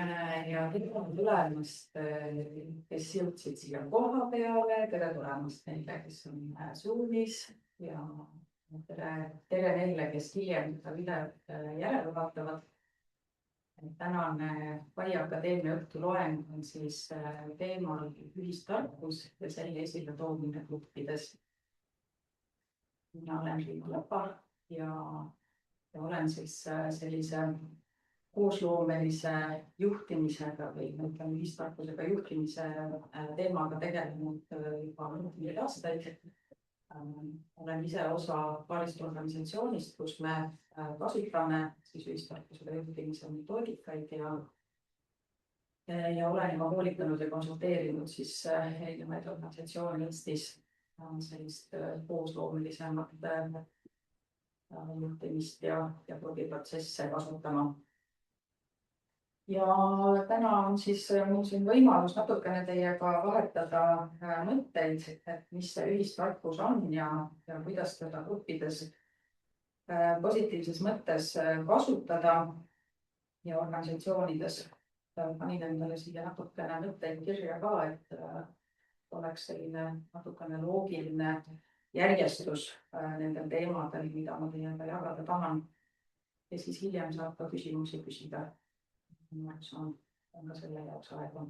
Ja tere tulemast, kes jõudsid siia koha peale, tere tulemast neile, kes on Zoomis ja tere neile, kes hiljem seda videot järele vaatavad. Tänane Pai Akadeemia õhtuloeng on siis teemal ühistarkus ja selle esile toomine gruppides. Mina olen Riina Lapa ja olen siis sellise koosloomelise juhtimisega või ütleme ühistarkusega juhtimise teemaga tegelenud juba mitmeid aastaid. Olen ise osa paarist organisatsioonist, kus me kasutame siis ühistarkusega juhtimise metoodikaid ja olen juba koolitanud ja konsulteerinud siis erinevaid organisatsioone Eestis sellist koosloomelisemat juhtimist ja protsesse kasutama. Ja täna on siis mul siin võimalus natukene teiega vahetada mõtteid, et mis see ühistarkus on ja kuidas teda gruppides positiivses mõttes kasutada ja organisatsioonides. Panin endale siia natukene mõtteid kirja ka, et oleks selline natukene loogiline järjestus nendel teemadel, mida ma teiega jagada tahan. Ja siis hiljem saab ka küsimusi küsida. On ka selle jaoks aega.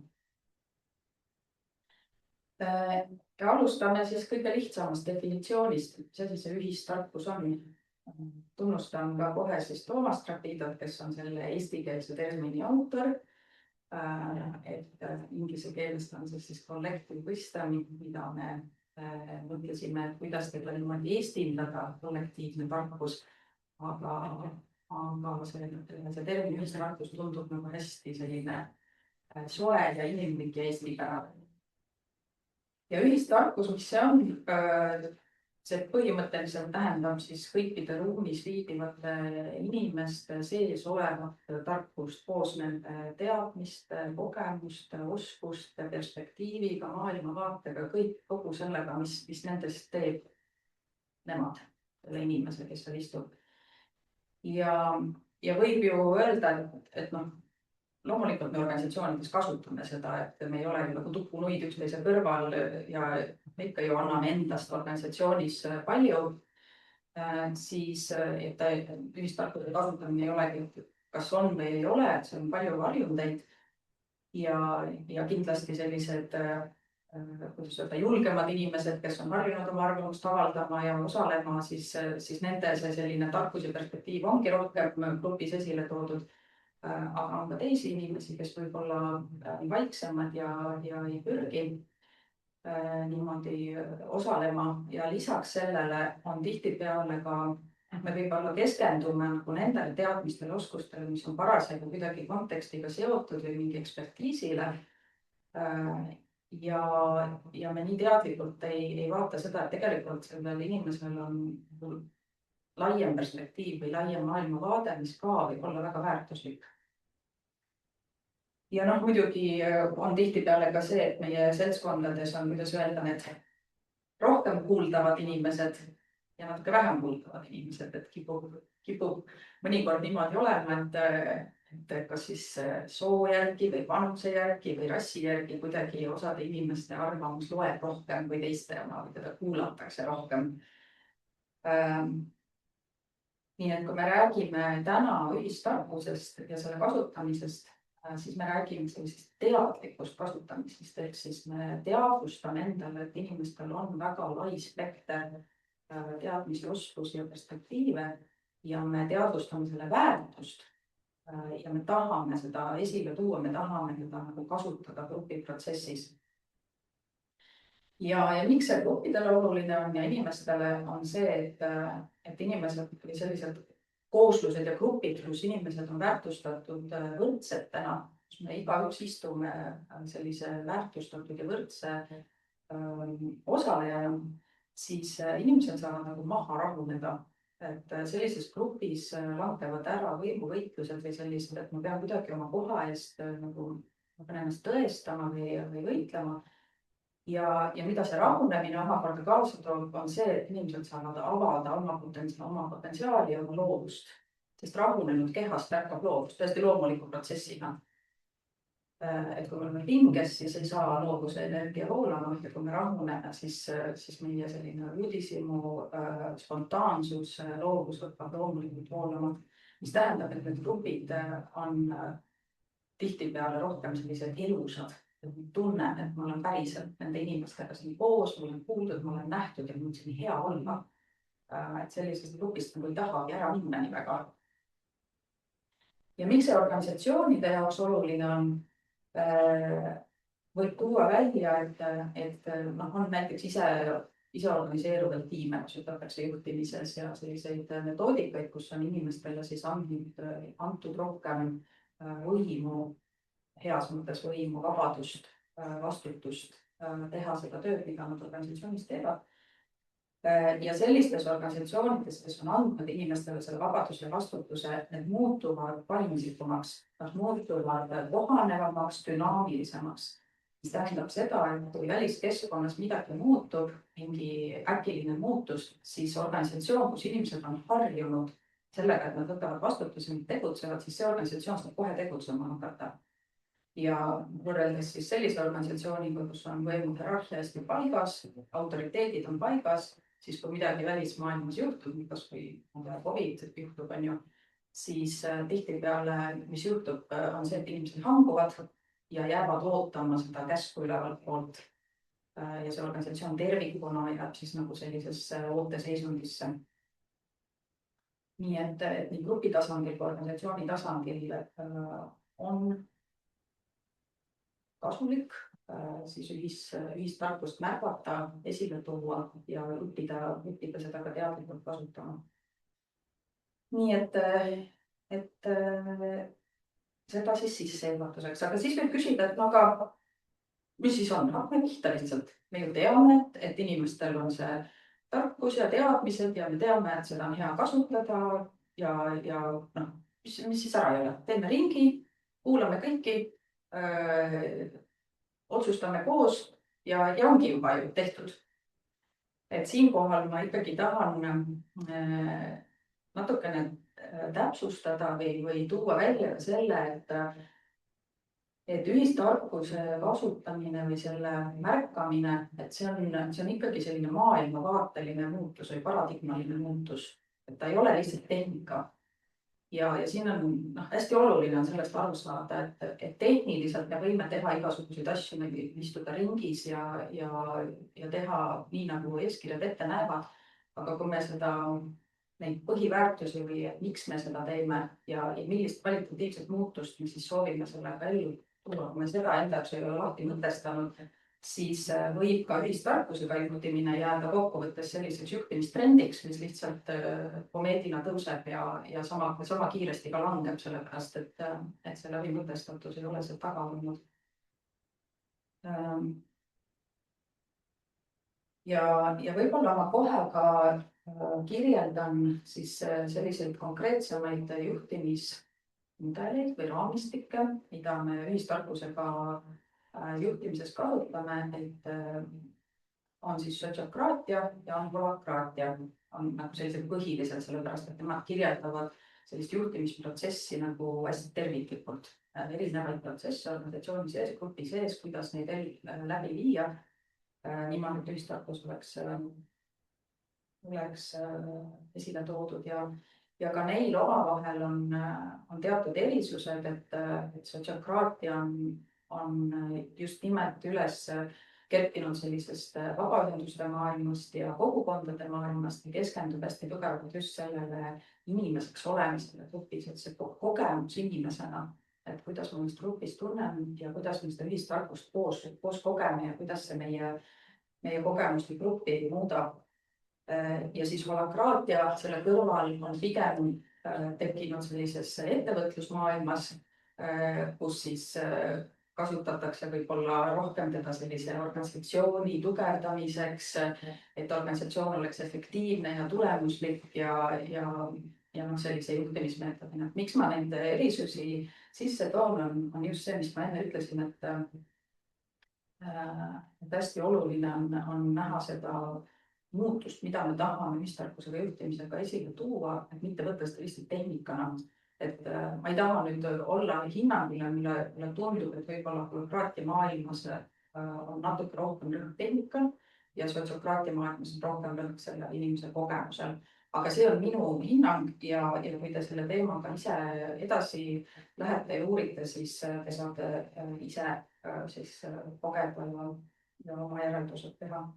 Ja alustame siis kõige lihtsamast definitsioonist, mis asi see ühistarkus on. Tunnustan ka kohe siis Toomas Trapidot, kes on selle eestikeelse termini autor. Et inglise keelest on see siis collective wisdom, mida me mõtlesime, kuidas teda niimoodi eestindada kollektiivne tarkus, aga see termin ühistarkus tundub nagu hästi selline soe ja inimlik ja eestipärane. Ja ühistarkus, mis see on, see põhimõtteliselt tähendab siis kõikide ruumis viibivate inimeste sees olevat tarkust koos nende teadmiste, kogemuste, oskuste, perspektiiviga, maailmavaatega, kogu sellega, mis nendest teeb nemad, selle inimese, kes seal istub. Ja võib ju öelda, et loomulikult me organisatsioonides kasutame seda, et me ei ole nagu tupunuid üksteise kõrval ja me ikka ju anname endast organisatsioonis palju, siis et ühistarkuse kasutamine ei olegi, kas on või ei ole, et see on palju varjundeid ja kindlasti sellised julgemad inimesed, kes on harjunud oma arvamust avaldama ja osalema, siis nende see selline tarkus ja perspektiiv ongi rohkem grupis esile toodud. Aga on ka teisi inimesi, kes võib-olla vaiksemad ja ei pürgi niimoodi osalema. Ja lisaks sellele on tihtipeale ka, me võib-olla keskendume nendele teadmistele, oskustele, mis on parasjagu kuidagi kontekstiga seotud või mingi ekspertiisile. Ja me nii teadlikult ei vaata seda, et tegelikult sellel inimesel on laiem perspektiiv või laiem maailmavaade, mis ka võib olla väga väärtuslik. Ja muidugi on tihtipeale ka see, et meie seltskondades on, kuidas öelda, need rohkem kuuldavad inimesed ja natuke vähem kuuldavad inimesed, et kipub mõnikord niimoodi olema, et kas siis soo järgi või vanuse järgi või rassi järgi kuidagi osade inimeste arvamus loeb rohkem kui teiste oma, või teda kuulatakse rohkem. Nii et kui me räägime täna ühistarkusest ja selle kasutamisest, siis me räägime sellisest teadlikust kasutamisest, ehk siis me teadvustame endale, et inimestel on väga lai spekter teadmisi, oskusi ja perspektiive ja me teadvustame selle väärtust ja me tahame seda esile tuua, me tahame seda kasutada grupiprotsessis. Ja miks see gruppidele oluline on ja inimestele on see, et inimesed või sellised kooslused ja grupid, kus inimesed on väärtustatud võrdsetena, kus me igaüks istume sellise väärtustatud ja võrdse osalejana, siis inimesed saavad maha rahuneda. Et sellises grupis langevad ära võimuvõitlused või sellised, et ma pean kuidagi oma koha eest ma pean ennast tõestama või võitlema. Ja mida see rahunemine omakorda kaasa toob, on see, et inimesed saavad avada oma potentsiaali ja oma loovust, sest rahunenud kehast ärkab loovust täiesti loomuliku protsessina. Et kui me oleme pinges, siis ei saa loovuse energia voolama ja kui me rahuneme, siis meie selline uudishimu, spontaansus, loovus hakkab loomulikult voolama, mis tähendab, et need grupid on tihtipeale rohkem sellised elusad. Tunnen, et ma olen päriselt nende inimestega siin koos, mul on kuuldud, ma olen nähtud ja mul on siin hea olla. Et sellisest grupist nagu ei tahagi ära minna nii väga. Ja miks see organisatsioonide jaoks oluline on? Võib tuua välja, et on näiteks ise organiseeruvaid tiime, kus üteldatakse juhtimises ja selliseid metoodikaid, kus on inimestele siis antud rohkem võimu, heas mõttes võimu, vabadust, vastutust teha seda tööd, mida nad organisatsioonis teevad. Ja sellistes organisatsioonides, kes on andnud inimestele selle vabaduse ja vastutuse, need muutuvad paindlikumaks, nad muutuvad kohanevamaks, dünaamilisemaks. Mis tähendab seda, et kui väliskeskkonnas midagi muutub, mingi äkiline muutus, siis organisatsioon, kus inimesed on harjunud sellega, et nad võtavad vastutuse ja tegutsevad, siis see organisatsioon saab kohe tegutsema hakata. Ja võrreldes siis sellise organisatsiooniga, kus on võimu hierarhia hästi paigas, autoriteedid on paigas, siis kui midagi välismaailmas juhtub, kas või COVID juhtub, siis tihtipeale, mis juhtub, on see, et inimesed hanguvad ja jäävad ootama seda käsku ülevalt poolt. Ja see organisatsioon tervikuna jääb siis nagu sellisesse ooteseisundisse. Nii et nii grupi tasandil kui organisatsiooni tasandil on kasulik siis ühistarkust märgata, esile tuua ja õppida seda ka teadlikult kasutama. Nii et seda siis sissejuhatuseks, aga siis võib küsida, et aga mis siis on? Hakkame pihta lihtsalt. Me ju teame, et inimestel on see tarkus ja teadmised ja me teame, et seda on hea kasutada ja mis siis ära ei ole. Teeme ringi, kuulame kõiki, otsustame koos ja ongi juba ju tehtud. Et siinkohal ma ikkagi tahan natukene täpsustada või tuua välja selle, et ühistarkuse kasutamine või selle märkamine, et see on ikkagi selline maailmavaateline muutus või paradigmaline muutus. Et ta ei ole lihtsalt tehnika. Ja siin on hästi oluline on sellest aru saada, et tehniliselt me võime teha igasuguseid asju, istuda ringis ja teha nii, nagu eeskirjad ette näevad. Aga kui me neid põhiväärtusi või miks me seda teeme ja millist kvalitatiivset muutust me siis soovime sellega ellu tuua, kui me seda enda jaoks ei ole alati mõtestanud, siis võib ka ühistarkusega juhtimine jääda kokkuvõttes selliseks juhtimistrendiks, mis lihtsalt komeedina tõuseb ja sama kiiresti ka langeb, sellepärast, et see läbimõtestatus ei ole see taga olnud. Ja võib-olla ma kohe ka kirjeldan siis selliseid konkreetsemaid juhtimismudeleid või raamistikke, mida me ühistarkusega juhtimises kasutame, et on siis sotsiokraatia ja on holakraatia. On nagu sellised põhilised, sellepärast, et nemad kirjeldavad sellist juhtimisprotsessi nagu hästi terviklikult. Erinevaid protsesse organisatsiooni sees, grupi sees, kuidas neid läbi viia. Niimoodi, et ühistarkus oleks esile toodud ja ka neil omavahel on teatud erisused, et sotsiokraatia on just nimelt üles kerkinud sellisest vabaühenduste maailmast ja kogukondade maailmast ja keskendub hästi tugevalt just sellele inimeseks olemisele grupis, et see kogemus inimesena, et kuidas ma ennast grupis tunnen ja kuidas me seda ühistarkust koos kogeme ja kuidas see meie kogemusti gruppi muudab. Ja siis holakraatia selle kõrval on pigem tekkinud sellises ettevõtlusmaailmas, kus siis kasutatakse võib-olla rohkem teda sellise organisatsiooni tugevdamiseks, et organisatsioon oleks efektiivne ja tulemuslik ja sellise juhtimismeetodina. Miks ma nende erisusi sisse toon, on just see, mis ma enne ütlesin, et hästi oluline on näha seda muutust, mida me tahame ühistarkusega juhtimisega esile tuua, et mitte võtta seda lihtsalt tehnikana. et ma ei taha nüüd olla hinnangule, mille tundub, et võib-olla holokraatia maailmas on natuke rohkem rõhk tehnikal ja sotsiokraatia maailmas on rohkem rõhk selle inimese kogemusel. Aga see on minu hinnang ja kui te selle teemaga ise edasi lähete ja uurite, siis te saate ise siis kogeda ja oma järeldused teha.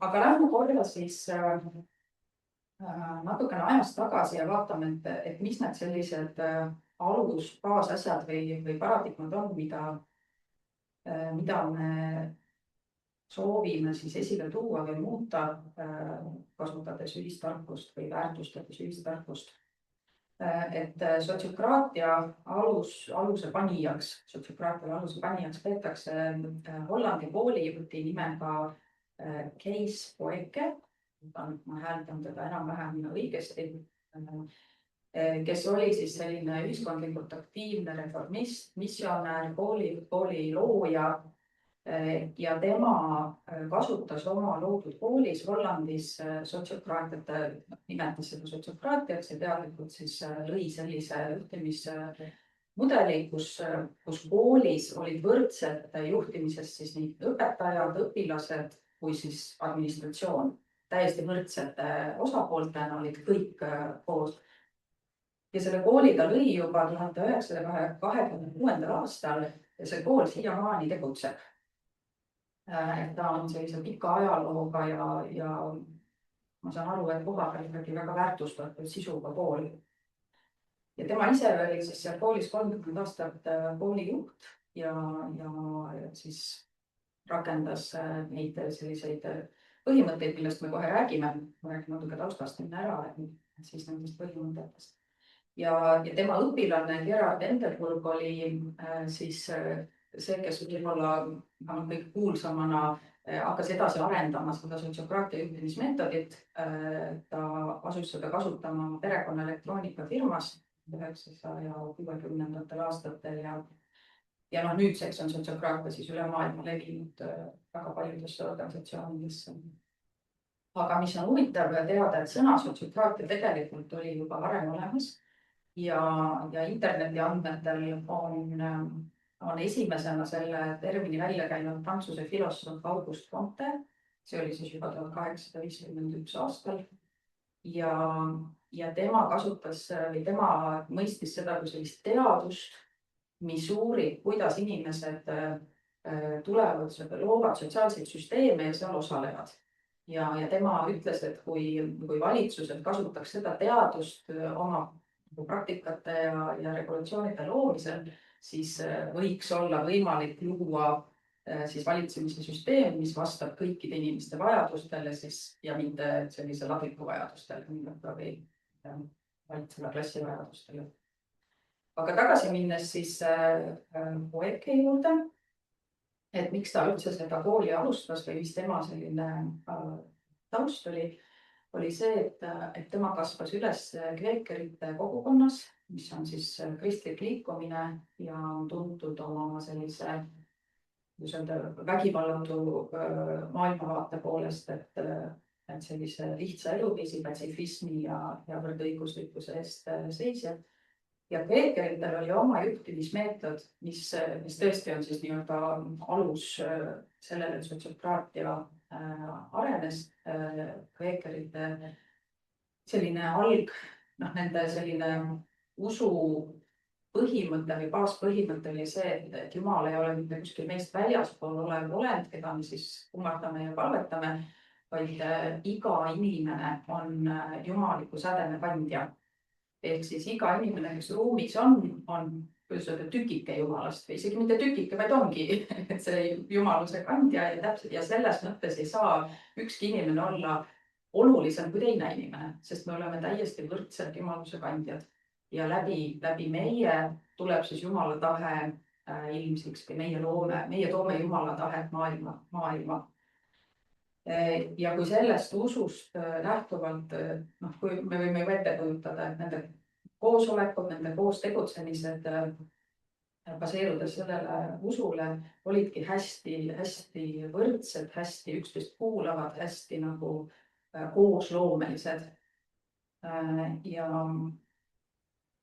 Aga lähme korra siis natukene ajas tagasi ja vaatame, et mis need sellised baasasjad või paradigmad on, mida me soovime siis esile tuua või muuta, kasutades ühistarkust või väärtustades ühistarkust. Et sotsiokraatia aluse panijaks peetakse Hollandi koolijuhti nimega Kees Boeke, ma hääldan teda enam-vähem õigesti, kes oli siis selline ühiskondlikult aktiivne reformist, missionär, kooli looja ja tema kasutas oma loodud koolis Hollandis sotsiokraatiat, nimetas seda sotsiokraatiaks ja teadlikult siis lõi sellise juhtimismudeli, kus koolis olid võrdselt juhtimises siis nii õpetajad, õpilased kui siis administratsioon. Täiesti võrdsete osapooltena olid kõik koos. Ja selle kooli ta lõi juba 1926. aastal ja see kool siiamaani tegutseb. Ta on sellise pika ajalooga ja ma saan aru, et kohapeal ikkagi väga väärtustatud sisuga kool. Ja tema ise oli siis seal koolis 30 aastat koolijuht ja siis rakendas neid selliseid põhimõtteid, millest me kohe räägime. Ma räägin natuke taustast enne ära, et siis nendest põhimõtetest. Ja tema õpilane Gerard Endelburg oli siis see, kes võib-olla kõige kuulsamana hakkas edasi arendama seda sotsiokraatia juhtimismeetodit. Ta asus seda kasutama perekonna elektroonikafirmas 1960. aastatel ja nüüdseks on sotsiokraatia siis üle maailma levinud väga paljudesse organisatsioonidesse. Aga mis on huvitav teada, et sõna sotsiokraatia tegelikult oli juba varem olemas ja interneti andmetel on esimesena selle termini välja käinud prantsuse filosoof Auguste Comte. See oli siis juba 1851 aastal ja tema kasutas või tema mõistis seda kui sellist teadust, mis uurib, kuidas inimesed tulevad, loovad sotsiaalseid süsteeme ja seal osalevad. Ja tema ütles, et kui valitsused kasutaks seda teadust oma praktikate ja regulatsioonide loomisel, siis võiks olla võimalik luua siis valitsemise süsteem, mis vastab kõikide inimeste vajadustele ja mitte sellise ladviku vajadustele, või valitseva klassi vajadustele. Aga tagasi minnes siis Boeke juurde, et miks ta üldse seda kooli alustas või mis tema selline taust oli see, et tema kasvas üles kveekerite kogukonnas, mis on siis kristlik liikumine ja on tuntud oma sellise vägivallatu maailmavaate poolest, et sellise lihtsa eluviisi, patsifismi ja võrdõiguslikkuse eest seisja. Ja kveekeritel oli oma juhtimismeetod, mis tõesti on siis nii-öelda alus sellele, et sotsiokraatia arenes. Kveekerite selline nende selline usu põhimõte või baaspõhimõte oli see, et Jumal ei ole mitte kuskil meist väljaspool olev olend, keda me siis kummardame ja palvetame, vaid iga inimene on jumaliku sädeme kandja. Ehk siis iga inimene, kes ruumis on tükike jumalast või isegi mitte tükike, vaid ongi see jumaluse kandja ja selles mõttes ei saa ükski inimene olla olulisem kui teine inimene, sest me oleme täiesti võrdselt jumaluse kandjad ja läbi meie tuleb siis jumala tahe ilmsiks või meie toome jumala tahet maailma. Ja kui sellest usust lähtuvalt, kui me võime ju ette kujutada, et nende koosolekud, nende koos tegutsemised baseerudes sellele usule olidki hästi võrdsed, hästi üksteist kuulavad, hästi nagu koosloomelised.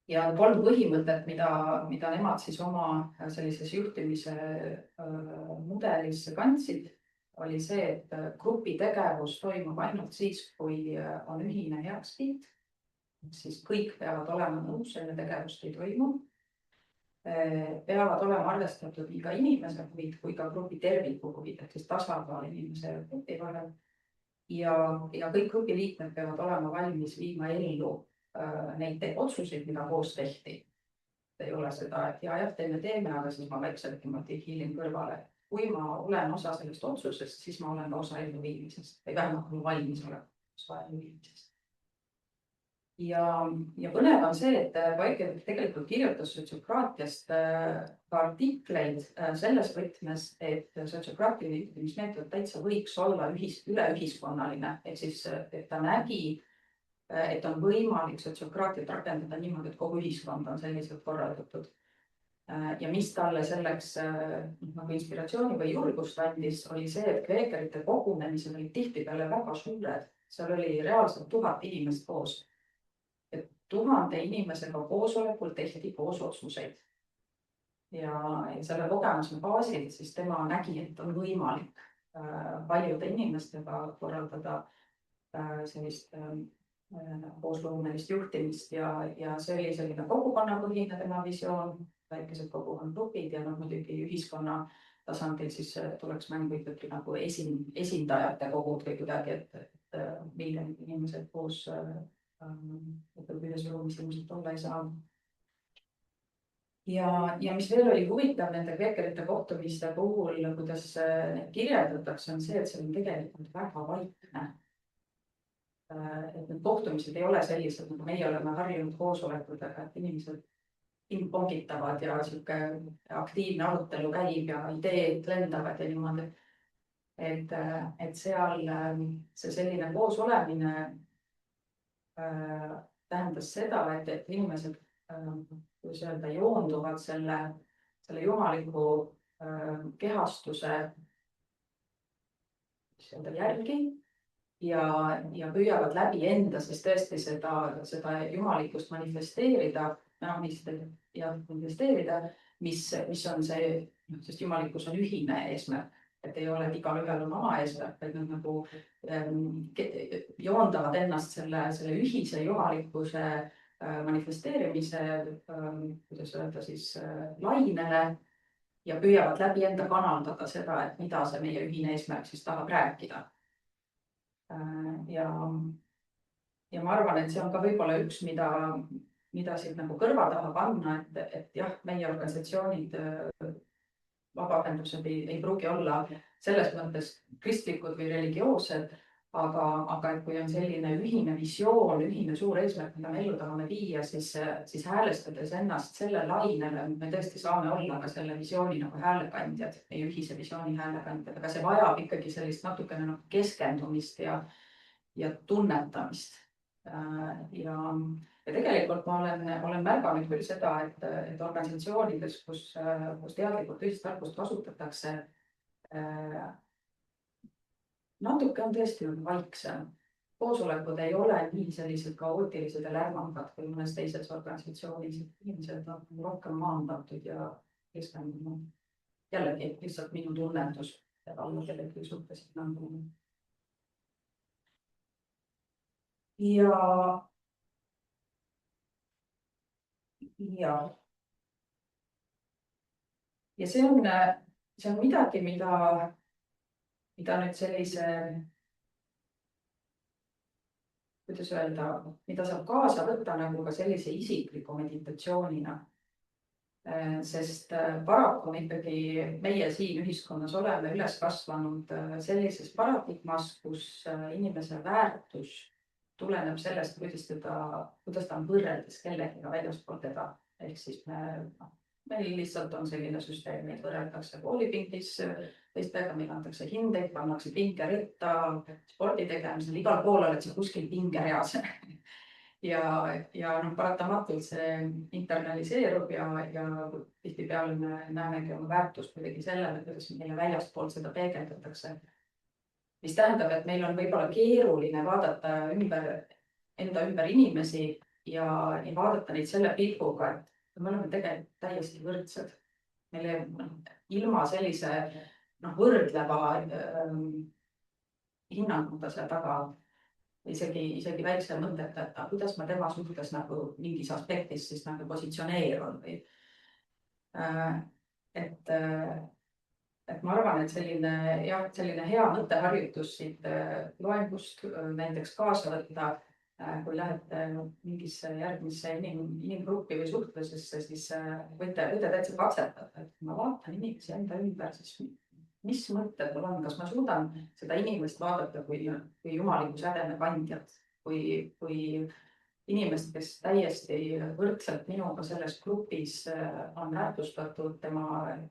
ja 3 põhimõtet, mida nemad siis oma sellises juhtimise mudelis kandsid, oli see, et grupi tegevus toimub ainult siis, kui on ühine heakskiit. Siis kõik peavad olema nõus, selle tegevust ei toimu. Peavad olema arvestatud nii ka inimese huvid kui ka grupi terviku huvid, ehk siis tasakaal inimese ja grupi vahel. Ja kõik grupi liikmed peavad olema valmis viima ellu neid otsuseid, mida koos tehti. Ei ole seda, et jah, teeme, aga siis ma vaikselt niimoodi hiilin kõrvale. Kui ma olen osa sellest otsusest, siis ma olen ka osa elluviimisest või vähemalt mul valmis olema osa elluviimisest. Ja põnev on see, et Vaiker tegelikult kirjutas sotsiokraatiast ka artikleid selles võtmes, et sotsiokraatiline juhtimismeetod täitsa võiks olla üleühiskonnaline, ehk siis et ta nägi, et on võimalik sotsiokraatiat rakendada niimoodi, et kogu ühiskond on selliselt korraldatud. Ja mis talle selleks nagu inspiratsiooni või julgust andis, oli see, et kveekerite kogunemised olid tihtipeale väga suured. Seal oli reaalselt 1000 inimest koos. 1000 inimesega koosolekul tehti koos otsuseid. Ja selle kogemuse baasil siis tema nägi, et on võimalik paljude inimestega korraldada sellist koosloomelist juhtimist ja see oli selline kogukonnapõhine tema visioon, väikesed kogukonnagrupid ja muidugi ühiskonna tasandil siis tuleks mängu ikkagi nagu esindajate kogud või kuidagi, et miljonid inimesed koos ühes ruumis ilmselt olla ei saa. Ja mis veel oli huvitav nende kveekerite kohtumiste puhul, kuidas neid kirjeldatakse, on see, et see on tegelikult väga vaikne. Et need kohtumised ei ole sellised, nagu meie oleme harjunud koosolekutega, et inimesed pingpongitavad ja sihuke aktiivne arutelu käib ja ideed lendavad ja niimoodi. Et seal see selline koos olemine tähendas seda, et inimesed, kuidas öelda, joonduvad selle jumaliku kehastuse järgi ja püüavad läbi enda siis tõesti seda jumalikkust manifesteerida, mis on see, sest jumalikkus on ühine eesmärk. Et ei ole, et igalühel on oma eesmärk, et nad nagu joondavad ennast selle ühise jumalikkuse manifesteerimise, kuidas öelda siis, lainele ja püüavad läbi enda kanaldada seda, et mida see meie ühine eesmärk siis tahab rääkida. Ja ma arvan, et see on ka võib-olla üks, mida siit nagu kõrva taha panna, et jah, meie organisatsioonid vabaühendused ei pruugi olla selles mõttes kristlikud või religioossed, aga et kui on selline ühine visioon, ühine suur eesmärk, mida me ellu tahame viia, siis häälestades ennast selle lainele, me tõesti saame olla ka selle visiooni nagu häälekandjad, meie ühise visiooni häälekandjad, aga see vajab ikkagi sellist natukene nagu keskendumist ja tunnetamist. Ja tegelikult ma olen märganud küll seda, et organisatsioonides, kus teadlikult ühist tarkust kasutatakse, natuke on tõesti vaiksem. Koosolekud ei ole nii sellised kaootilised ja lärmangad kui mõnes teises organisatsioonis. Inimesed on rohkem maandatud ja keskendunud. Jällegi lihtsalt minu tunnetus, et alla kellegi suhtesid nagu. Ja see on midagi, mida nüüd sellise, kuidas öelda, mida saab kaasa võtta nagu ka sellise isikliku meditatsioonina. Sest paraku ikkagi meie siin ühiskonnas oleme üles kasvanud sellises paradigmas, kus inimese väärtus tuleneb sellest, kuidas ta on võrreldes kellegiga väljaspool teda. Ehk siis meil lihtsalt on selline süsteem, et võrreldakse koolipingis teistega, meil antakse hindeid, pannakse pingeritta, spordi tegemisel, igal pool oled sa kuskil pingereas. Ja paratamatult see internaliseerub ja tihtipeale me näemegi oma väärtust kuidagi sellele, kuidas meile väljaspool seda peegeldatakse. Mis tähendab, et meil on võib-olla keeruline vaadata ümber enda ümber inimesi ja vaadata neid selle pilguga, et me oleme tegelikult täiesti võrdsed. Meil ilma sellise võrdleva hinnanguta seal taga isegi väikse mõtteta, et kuidas ma tema suhtes nagu mingis aspektis siis nagu positsioneerun või et ma arvan, et selline hea mõtteharjutus siit loengust näiteks kaasa võtta, kui lähete mingisse järgmisse inimgruppi või suhtlusesse, siis võite täitsa katsetada, et ma vaatan inimesi enda ümber, siis mis mõtted mul on, kas ma suudan seda inimest vaadata kui jumaliku sädeme kandjat, kui inimest, kes täiesti võrdselt minuga selles grupis on väärtustatud, tema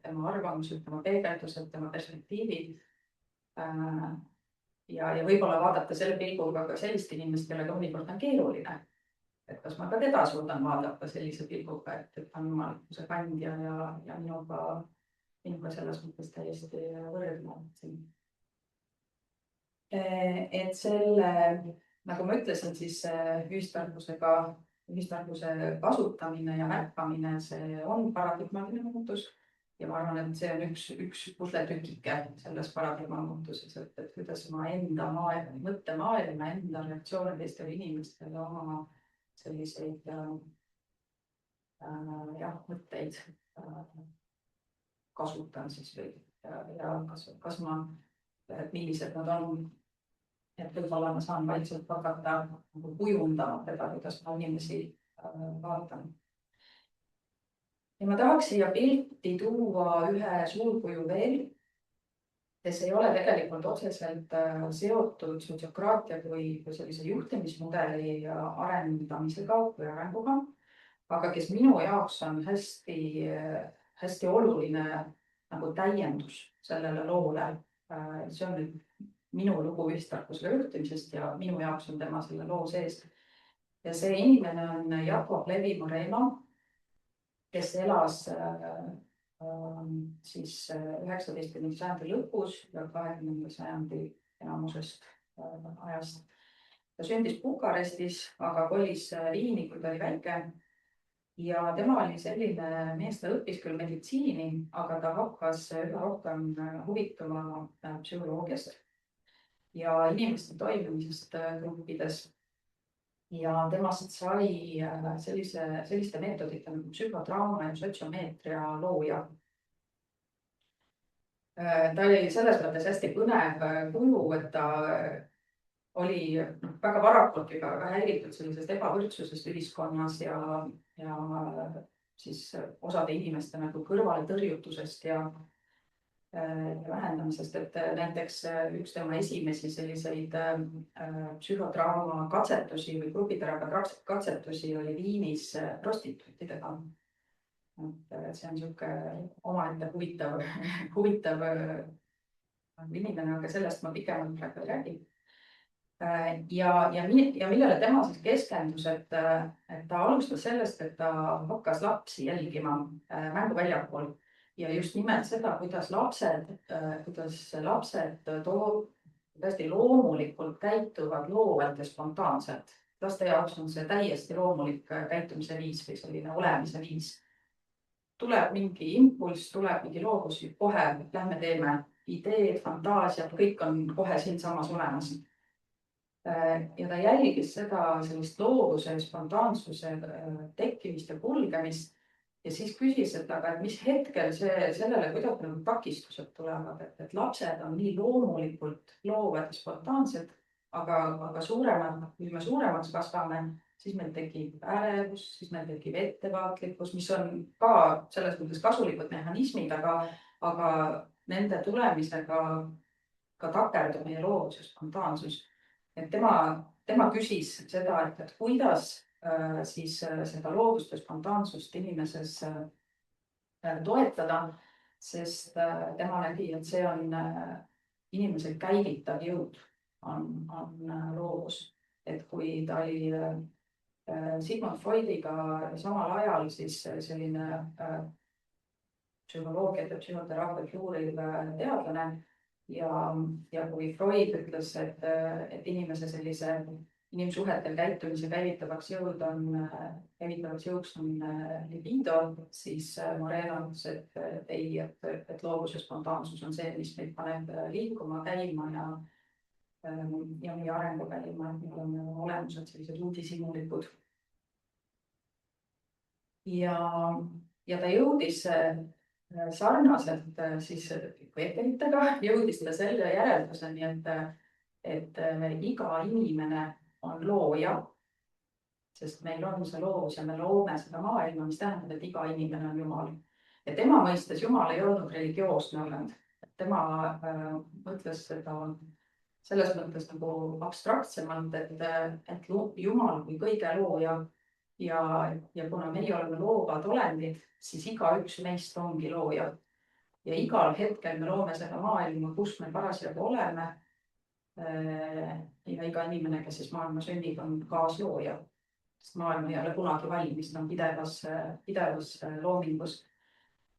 arvamused, tema peegeldused, tema perspektiivid. Ja võib-olla vaadata selle pilguga ka sellist inimest, kellega mõnikord on keeruline. Et kas ma ka teda suudan vaadata sellise pilguga, et ta on jumalikkuse kandja ja minuga selles mõttes täiesti võrdne. Et selle, nagu ma ütlesin, siis ühistarkuse kasutamine ja märkamine, see on paradigmaline muutus. Ja ma arvan, et see on üks pusletükike selles paradigma muutuses, et kuidas ma enda mõttemaailma, enda reaktsioone teistele inimestele oma selliseid mõtteid kasutan siis või ja kas ma, millised nad on, et võib-olla ma saan vaikselt hakata kujundama seda, kuidas ma inimesi vaatan. Ja ma tahaks siia pilti tuua ühe suurkuju veel, kes ei ole tegelikult otseselt seotud sotsiokraatia kui sellise juhtimismudeli arendamisega või arenguga, aga kes minu jaoks on hästi oluline nagu täiendus sellele loole. See on nüüd minu lugu ühistarkusele juhtimisest ja minu jaoks on tema selle loo sees. Ja see inimene on Jakob Levi Moreno, kes elas siis 19. sajandi lõpus ja 20. sajandi enamusest ajast. Ta sündis Bukarestis, aga kolis Viini, kui ta oli väike. Ja tema oli selline mees, ta õppis küll meditsiini, aga ta hakkas üha rohkem huvituma psühholoogiast ja inimeste toimimisest gruppides. Ja temast sai selliste meetodite nagu psühhotrauma ja sotsiomeetria looja. Ta oli selles mõttes hästi põnev kuju, et ta oli väga varakult juba väga häiritud sellisest ebavõrdsusest ühiskonnas ja siis osade inimeste nagu kõrvale tõrjutusest ja vähendamisest, et näiteks üks tema esimesi selliseid psühhotrauma katsetusi või grupiteraapia katsetusi oli Viinis prostituutidega. See on niisugune omaette huvitav inimene, aga sellest ma pikemalt praegu ei räägi. Ja millele tema siis keskendus, et ta alustas sellest, et ta hakkas lapsi jälgima mänguväljakul ja just nimelt seda, kuidas lapsed tõesti loomulikult käituvad loovalt ja spontaanselt. Laste jaoks on see täiesti loomulik käitumise viis või selline olemise viis. Tuleb mingi impulss, tuleb mingi loovus, kohe lähme teeme ideed, fantaasiad, kõik on kohe siin samas olemas. Ja ta jälgis seda sellist loovuse ja spontaansuse tekkimist ja kulgemist ja siis küsis, et mis hetkel sellele kuidagi nagu takistused tulevad, et lapsed on nii loomulikult loovad ja spontaansed, aga kui me suuremaks kasvame, siis meil tekib ärevus, siis meil tekib ettevaatlikkus, mis on ka selles mõttes kasulikud mehhanismid, aga nende tulemisega ka takerdub meie loovus ja spontaansus. Et tema küsis seda, et kuidas siis seda loovust ja spontaansust inimeses toetada, sest tema nägi, et see on inimese käivitav jõud, on loovus. Et kui ta oli Sigmund Freudiga samal ajal siis selline psühholoogiat ja psühhoteraapiat uuriv teadlane, ja kui Freud ütles, et inimese sellise inimsuhetel käitumise käivitavaks jõuks on libido, siis Moreno ütles, et ei, et loovus ja spontaansus on see, mis meid paneb liikuma, käima ja meie arengu käima, et me oleme olemuselt sellised uudishimulikud. Ja ta jõudis sarnaselt siis ettevõtjatega, jõudis ta selle järelduseni, et iga inimene on looja, sest meil on see loovus ja me loome seda maailma, mis tähendab, et iga inimene on Jumal. Ja tema mõistes Jumal ei olnud religioosne olend. Tema mõtles seda selles mõttes nagu abstraktsemalt, et Jumal kui kõige looja ja kuna meie oleme loovad olendid, siis igaüks meist ongi looja. Ja igal hetkel me loome seda maailma, kus me parasjagu oleme. Ja iga inimene, kes siis maailma sünnib, on kaaslooja. Sest maailma ei ole kunagi valmis, ta on pidevas loomingus.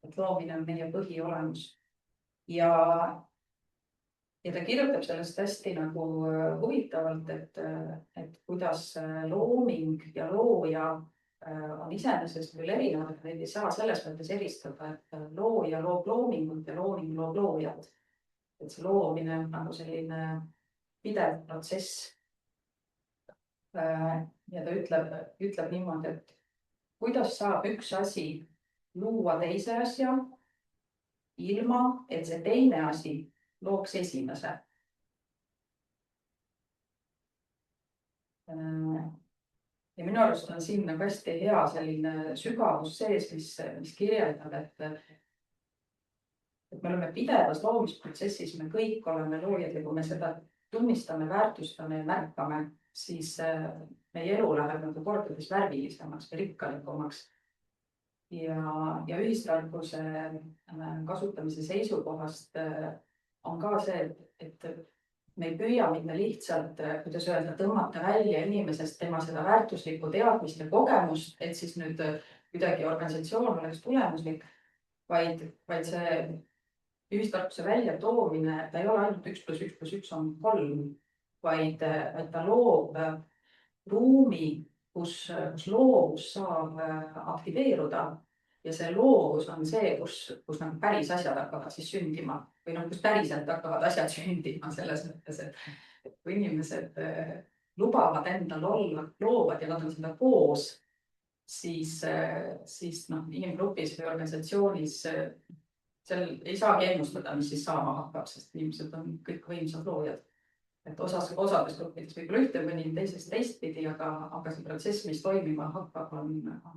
Et loomine on meie põhiolemus. Ja ta kirjutab sellest hästi nagu huvitavalt, et kuidas looming ja looja on iseenesest küll erinevad, neid ei saa selles mõttes eristada, et looja loob loomingut ja looming loob loojat. Et see loomine on nagu selline pidev protsess. Ja ta ütleb niimoodi, et kuidas saab üks asi luua teise asja, ilma et see teine asi looks esimese. Ja minu arust on siin nagu hästi hea selline sügavus sees, mis kirjeldab, et me oleme pidevas loomisprotsessis, me kõik oleme loojad ja kui me seda tunnistame, väärtustame ja märkame, siis meie elu läheb nagu kordades värvilisemaks või rikkalikumaks. Ja ühistarkuse kasutamise seisukohast on ka see, et me ei püüa mitte lihtsalt, kuidas öelda, tõmmata välja inimesest tema seda väärtuslikku teadmist ja kogemust, et siis nüüd kuidagi organisatsioon oleks tulemuslik, vaid see ühistarkuse väljatoomine, ta ei ole ainult 1 + 1 + 1 on 3, vaid ta loob ruumi, kus loovus saab aktiveeruda ja see loovus on see, kus nagu päris asjad hakkavad siis sündima või kus päriselt hakkavad asjad sündima selles mõttes, et kui inimesed lubavad endal olla loovad ja nad on seda koos, siis inimgrupis või organisatsioonis seal ei saagi ennustada, mis siis saama hakkab, sest inimesed on kõik võimsad loojad. Et osades gruppides võib-olla ühte mõni teisest teistpidi, aga see protsess, mis toimima hakkab, on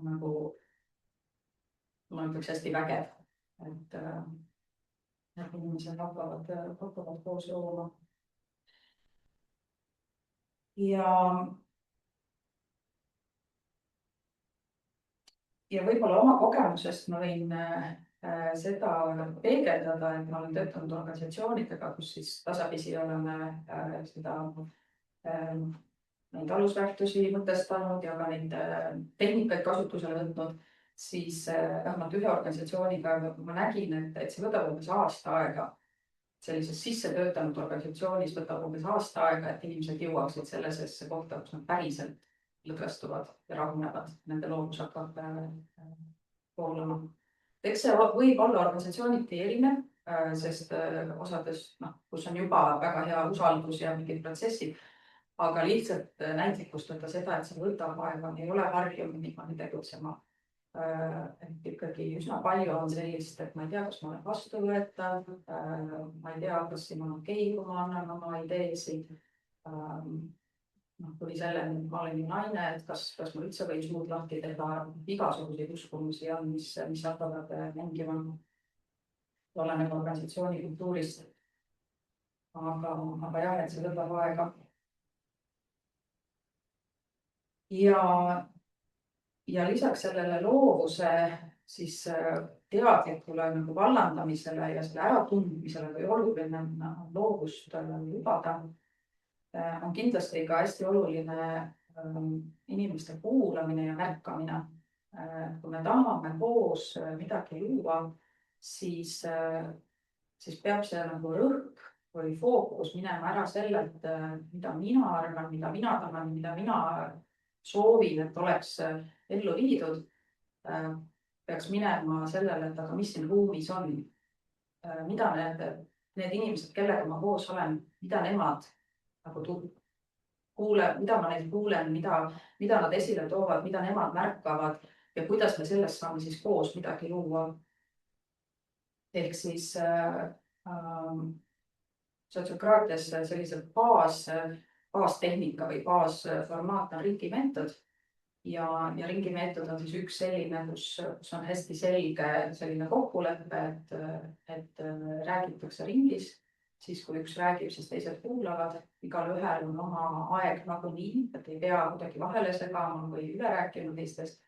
nagu, ma ütleks, hästi vägev. Et inimesed hakkavad koos looma. Ja võib-olla oma kogemusest ma võin seda peegeldada, et ma olen töötanud organisatsioonidega, kus siis tasapisi oleme neid alusväärtusi mõtestanud ja ka neid tehnikaid kasutusele võtnud, siis vähemalt ühe organisatsiooniga ma nägin, et see võtab umbes aasta aega. Sellises sisse töötanud organisatsioonis võtab umbes aasta aega, et inimesed jõuaksid sellesse kohta, kus nad päriselt lõdvestuvad ja rahunevad, nende loovus hakkab voolama. Eks see võib olla organisatsiooniti erinev, sest osades, kus on juba väga hea usaldus ja mingid protsessid, aga lihtsalt näitlikustada seda, et see võtab aega, ei ole harjunud niimoodi tegutsema. Et ikkagi üsna palju on sellist, et ma ei tea, kas ma olen vastuvõetav, ma ei tea, kas siin on okei, kui ma annan oma ideesid. Tuli selleni, et ma olen ju naine, et kas ma üldse võin suud lahti teha, igasuguseid uskumusi on, mis hakkavad mängima. Oleneb organisatsiooni kultuurist. Aga jah, et see võtab aega. Ja lisaks sellele loovuse siis teadlikule nagu vallandamisele ja selle äratundmisele või oluline on loovust lubada. On kindlasti ka hästi oluline inimeste kuulamine ja märkamine. Kui me tahame koos midagi luua, siis peab see nagu rõhk või fookus minema ära sellelt, mida mina arvan, mida mina tahan, mida mina soovin, et oleks ellu viidud, peaks minema sellele, et aga mis siin ruumis on, mida need inimesed, kellega ma koos olen, mida nemad nagu mida ma neid kuulen, mida nad esile toovad, mida nemad märkavad ja kuidas me sellest saame siis koos midagi luua. Ehk siis sotsiokraatias sellise baastehnika või baasformaat on ringimeetod ja ringimeetod on siis üks selline, kus on hästi selge selline kokkulepe, et räägitakse ringis, siis kui üks räägib, siis teised kuulavad, igalühel on oma aeg nagunii, et ei pea kuidagi vahele segama või üle rääkima teistest.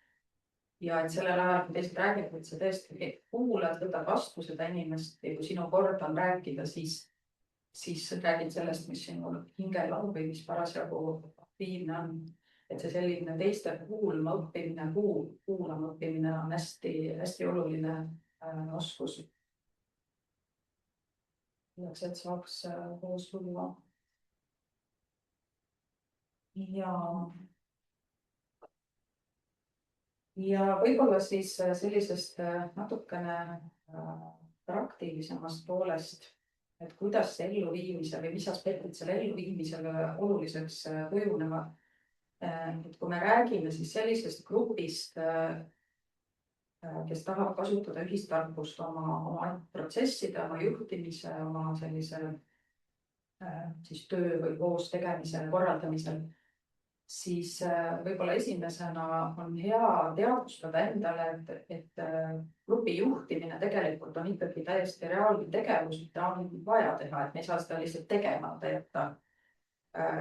Ja et sellel ajal, kui teised räägivad, et sa tõesti kuulad, võtad vastu seda inimest ja kui sinu kord on rääkida, siis räägid sellest, mis sinu hingel on või mis parasjagu aktiivne on. Et see selline teiste kuulama õppimine on hästi oluline oskus. Et saaks koos luua. Ja võib-olla siis sellisest natukene praktilisemast poolest, et kuidas see elluviimisel või mis aspektid selle elluviimisele oluliseks kujunevad. Et kui me räägime siis sellisest grupist, kes tahab kasutada ühistarkust oma protsesside, oma juhtimise, oma sellise siis töö või koos tegemise korraldamisel, siis võib-olla esimesena on hea teadvustada endale, et grupi juhtimine tegelikult on ikkagi täiesti reaalne tegevus, mida on vaja teha, et me ei saa seda lihtsalt tegemata jätta.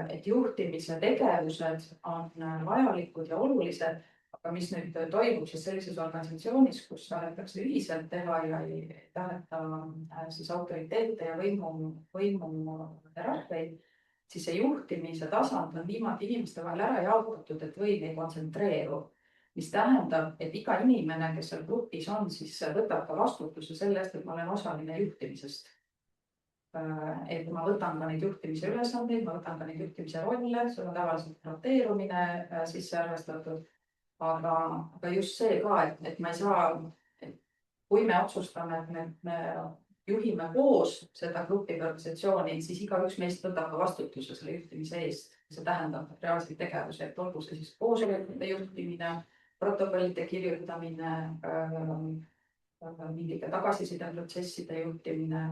Et juhtimise tegevused on vajalikud ja olulised, aga mis nüüd toimub siis sellises organisatsioonis, kus tahetakse ühiselt teha ja ei taheta siis autoriteete ja võimu hierarhiaid, siis see juhtimise tasand on niimoodi inimeste vahel ära jaotatud, et võim ei kontsentreeru. Mis tähendab, et iga inimene, kes seal grupis on, siis võtab ka vastutuse selle eest, et ma olen osaline juhtimisest. Et ma võtan ka neid juhtimise ülesandeid, ma võtan ka neid juhtimise rolle, see on tavaliselt roteerumine sisse arvestatud. Aga just see ka, et ma ei saa, kui me otsustame, et me juhime koos seda grupi organisatsiooni, siis igaüks meist võtab ka vastutuse selle juhtimise eest. See tähendab reaalseid tegevusi, et olgu see siis koosolekute juhtimine, protokollide kirjutamine, mingite tagasisideprotsesside juhtimine,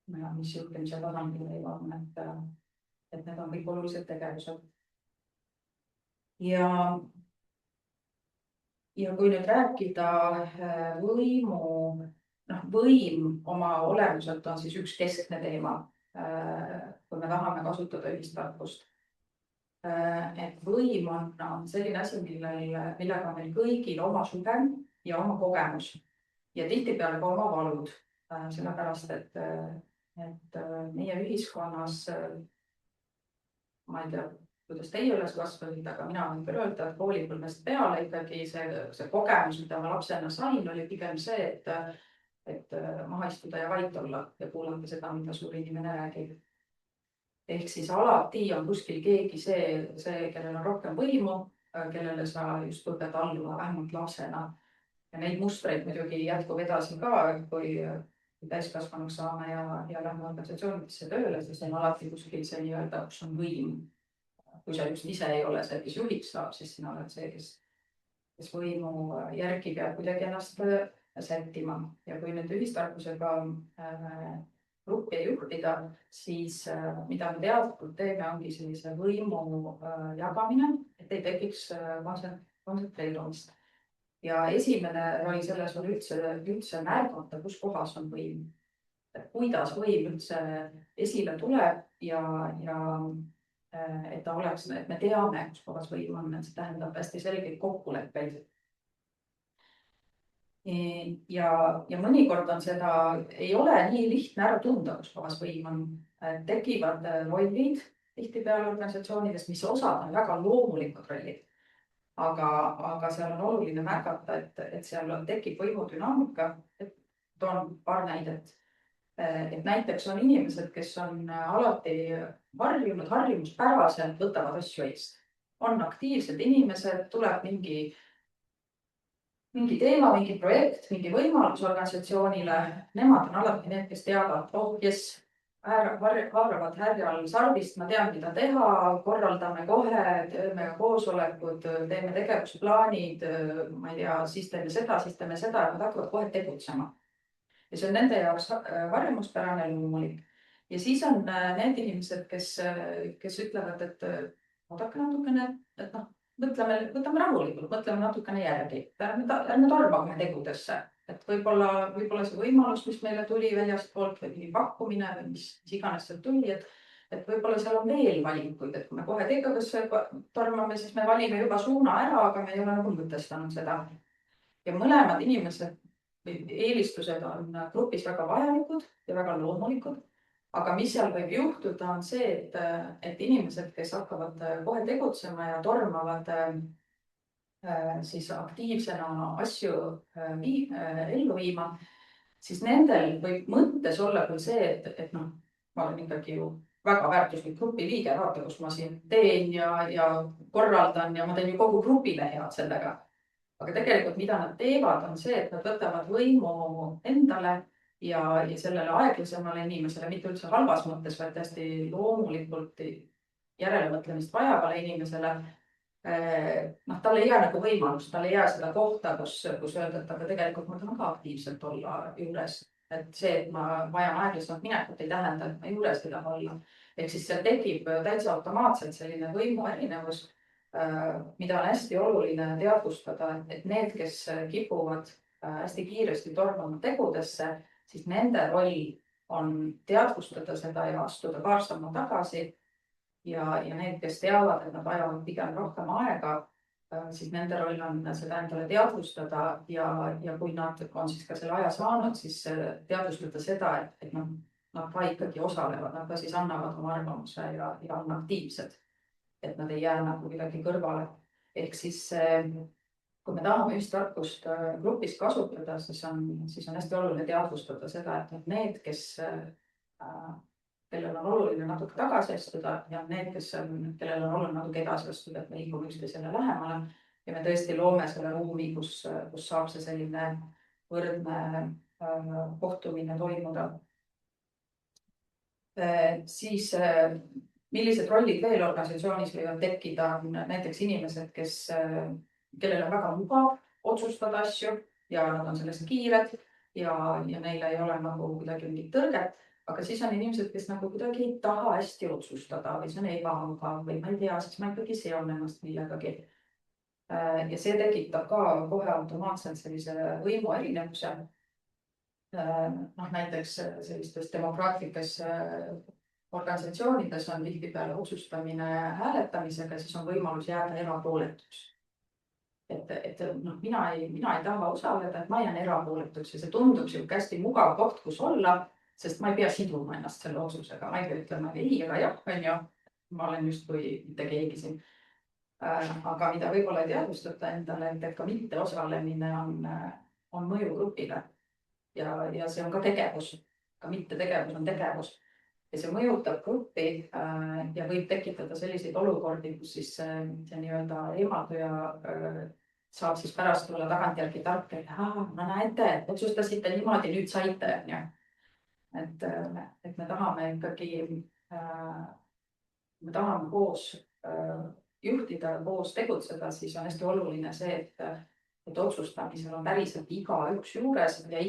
mis juhtimise tasandil on, et need on kõik olulised tegevused. Ja kui nüüd rääkida võim oma olemuselt on siis üks keskne teema, kui me tahame kasutada ühistarkust. Et võim on selline asi, millega meil kõigil oma suge ja oma kogemus ja tihtipeale ka oma valud, sellepärast, et meie ühiskonnas, ma ei tea, kuidas teie üles kasvasid, aga mina võin küll öelda, et koolipõlvest peale ikkagi see kogemus, mida ma lapsena sain, oli pigem see, et maha istuda ja vait olla ja kuulata seda, mida suur inimene räägib. Ehk siis alati on kuskil keegi see, kellel on rohkem võimu, kellele sa just pead alluma vähemalt lapsena. Ja neid mustreid muidugi jätkub edasi ka, kui täiskasvanuks saame ja lähme organisatsioonidesse tööle, siis on alati kuskil see nii-öelda, kus on võim. Kui sa just ise ei ole see, kes juhiks saab, siis sina oled see, kes võimu järgi peab kuidagi ennast sättima. Ja kui nüüd ühistarkusega gruppi juhtida, siis mida me teadlikult teeme, ongi sellise võimu jagamine, et ei tekiks kontsentreerumist. Ja esimene oli selles on üldse märgata, kus kohas on võim. Kuidas võim üldse esile tuleb ja et ta oleks, et me teame, kus kohas võim on, et see tähendab hästi selgeid kokkuleppeid. Ja mõnikord on seda, ei ole nii lihtne ära tunda, kus kohas võim on. Tekivad rollid tihtipeale organisatsioonides, mis osad on väga loomulikud rollid. Aga seal on oluline märgata, et seal tekib võimudünaamika. Toon paar näidet. Et näiteks on inimesed, kes on alati harjumuspäraselt võtavad asju eest. On aktiivsed inimesed, tuleb mingi teema, mingi projekt, mingi võimalus organisatsioonile. Nemad on alati need, kes teavad, kes haaravad härjal sarvist, ma tean, mida teha, korraldame kohe, teeme koosolekud, teeme tegevusplaanid, ma ei tea, siis teeme seda, ja nad hakkavad kohe tegutsema. Ja see on nende jaoks harjumuspärane loomulik. Ja siis on need inimesed, kes ütlevad, et oodake natukene, et võtame rahulikult, mõtleme natukene järgi. Ärme tormame tegudesse. Et võib-olla see võimalus, mis meile tuli väljastpoolt või pakkumine või mis iganes seal tuli, et võib-olla seal on veel valikuid, et kui me kohe tegevusesse tormame, siis me valime juba suuna ära, aga me ei ole nagu mõtestanud seda. Ja mõlemad inimesed eelistused on grupis väga vajalikud ja väga loomulikud. Aga mis seal võib juhtuda, on see, et inimesed, kes hakkavad kohe tegutsema ja tormavad siis aktiivsena asju ellu viima, siis nendel võib mõttes olla küll see, et ma olen ikkagi ju väga väärtuslik grupi liige, vaata, kus ma siin teen ja korraldan ja ma teen ju kogu grupile head sellega. Aga tegelikult, mida nad teevad, on see, et nad võtavad võimu endale ja sellele aeglasemale inimesele, mitte üldse halvas mõttes, vaid täiesti loomulikult järelemõtlemist vajavale inimesele. Talle ei jää nagu võimalust, talle ei jää seda kohta, kus öelda, et aga tegelikult ma tahan ka aktiivselt olla juures. Et see, et ma vajan aeglasemalt minekut, ei tähenda, et ma juures ei taha olla. Ehk siis seal tekib täitsa automaatselt selline võimu erinevus, mida on hästi oluline teadvustada, et need, kes kipuvad hästi kiiresti tormama tegudesse, siis nende roll on teadvustada seda ja astuda paar sammu tagasi. Ja need, kes teavad, et nad vajavad pigem rohkem aega, siis nende roll on seda endale teadvustada ja kui nad on siis ka selle aja saanud, siis teadvustada seda, et nad ka ikkagi osalevad, nad ka siis annavad oma arvamuse ja on aktiivsed. Et nad ei jää nagu midagi kõrvale. Ehk siis, kui me tahame ühistarkust grupis kasutada, siis on hästi oluline teadvustada seda, et need, kellel on oluline natuke tagasi astuda ja need, kellel on oluline natuke edasi astuda, et me liigume üksteisele lähemale ja me tõesti loome selle ruumi, kus saab see selline võrdne kohtumine toimuda. Siis millised rollid veel organisatsioonis võivad tekkida, on näiteks inimesed, kellel on väga mugav otsustada asju ja nad on sellest kiired ja neil ei ole nagu kuidagi mingit tõrget, aga siis on inimesed, kes nagu kuidagi ei taha hästi otsustada või see on ebamugav või ma ei tea, siis ma ikkagi seon ennast millegagi. Ja see tekitab ka kohe automaatselt sellise võimu erinevuse. Näiteks sellistes demokraatlikes organisatsioonides on tihtipeale otsustamine hääletamisega, siis on võimalus jääda erapooletuks. Et mina ei taha osaleda, et ma jään erapooletuks ja see tundub siuke hästi mugav koht, kus olla, sest ma ei pea siduma ennast selle otsusega. Ma ei pea ütlema ei, aga jah, on ju, ma olen justkui mitte keegi siin. Aga mida võib-olla ei teadvustada endale, et ka mitte osalemine on mõju grupile ja see on ka tegevus. Ka mitte tegevus on tegevus. Ja see mõjutab gruppi ja võib tekitada selliseid olukordi, kus siis see nii-öelda eemalduja saab siis pärast tulla tagantjärgi tark, et no näete, otsustasite niimoodi, nüüd saite. Et me tahame ikkagi, me tahame koos juhtida, koos tegutseda, siis on hästi oluline see, et otsustamisel on päriselt igaüks juures ja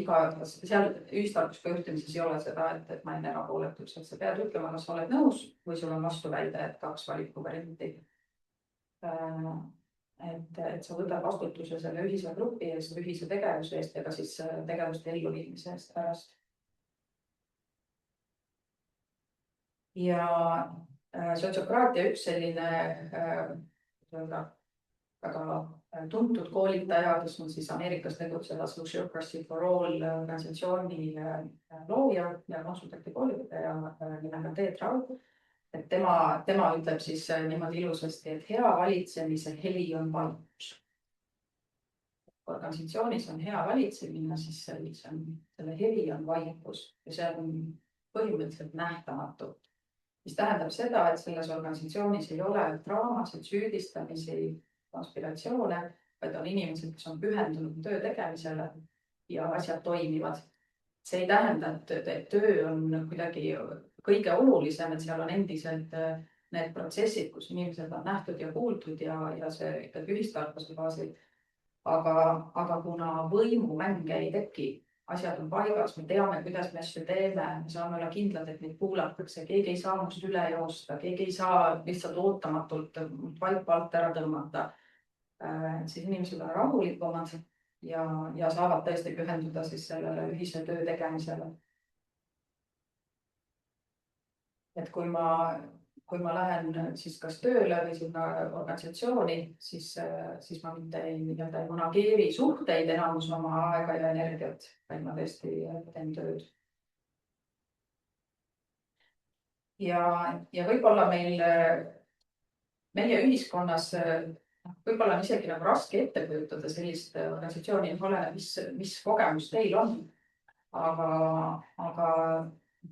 seal ühistarkuska juhtimises ei ole seda, et ma olen erapooletuks, et sa pead ütlema, kas sa oled nõus või sul on vastuväide, et 2 valikuvarianti. Et sa võtad vastutuse selle ühise grupi eest, ühise tegevuse eest ja ka siis tegevuste elluviimise eest pärast. Ja sotsiokraatia üks selline väga tuntud koolitaja, kes on siis Ameerikas tegutseva Sociocracy for All organisatsiooni looja ja konsultanti koolitaja nimega Ted Rau. Et tema ütleb siis niimoodi ilusasti, et hea valitsemise heli on vaikus. organisatsioonis on hea valitsemine, siis selle hevi on vaikus ja see on põhimõtteliselt nähtamatu. Mis tähendab seda, et selles organisatsioonis ei ole draamasid, süüdistamisi, konspiratsioone, vaid on inimesed, kes on pühendunud töö tegemisele ja asjad toimivad. See ei tähenda, et töö on kuidagi kõige olulisem, et seal on endiselt need protsessid, kus inimesed on nähtud ja kuuldud ja see ikkagi ühistarkuse baasil. Aga kuna võimumäng ei teki, asjad on paigas, me teame, kuidas me asju teeme, me saame olla kindlad, et neid kuulatakse, keegi ei saa must üle joosta, keegi ei saa lihtsalt ootamatult vaipa alt ära tõmmata. Siis inimesed on rahulikumad ja saavad tõesti pühenduda siis sellele ühise töö tegemisele. Et kui ma lähen siis kas tööle või sinna organisatsiooni, siis ma mitte ei manageeri suhteid enamus oma aega ja energiat, vaid ma tõesti teen tööd. Ja võib-olla meie ühiskonnas võib-olla on isegi nagu raske ette kujutada sellist organisatsiooni, mis kogemus teil on. Aga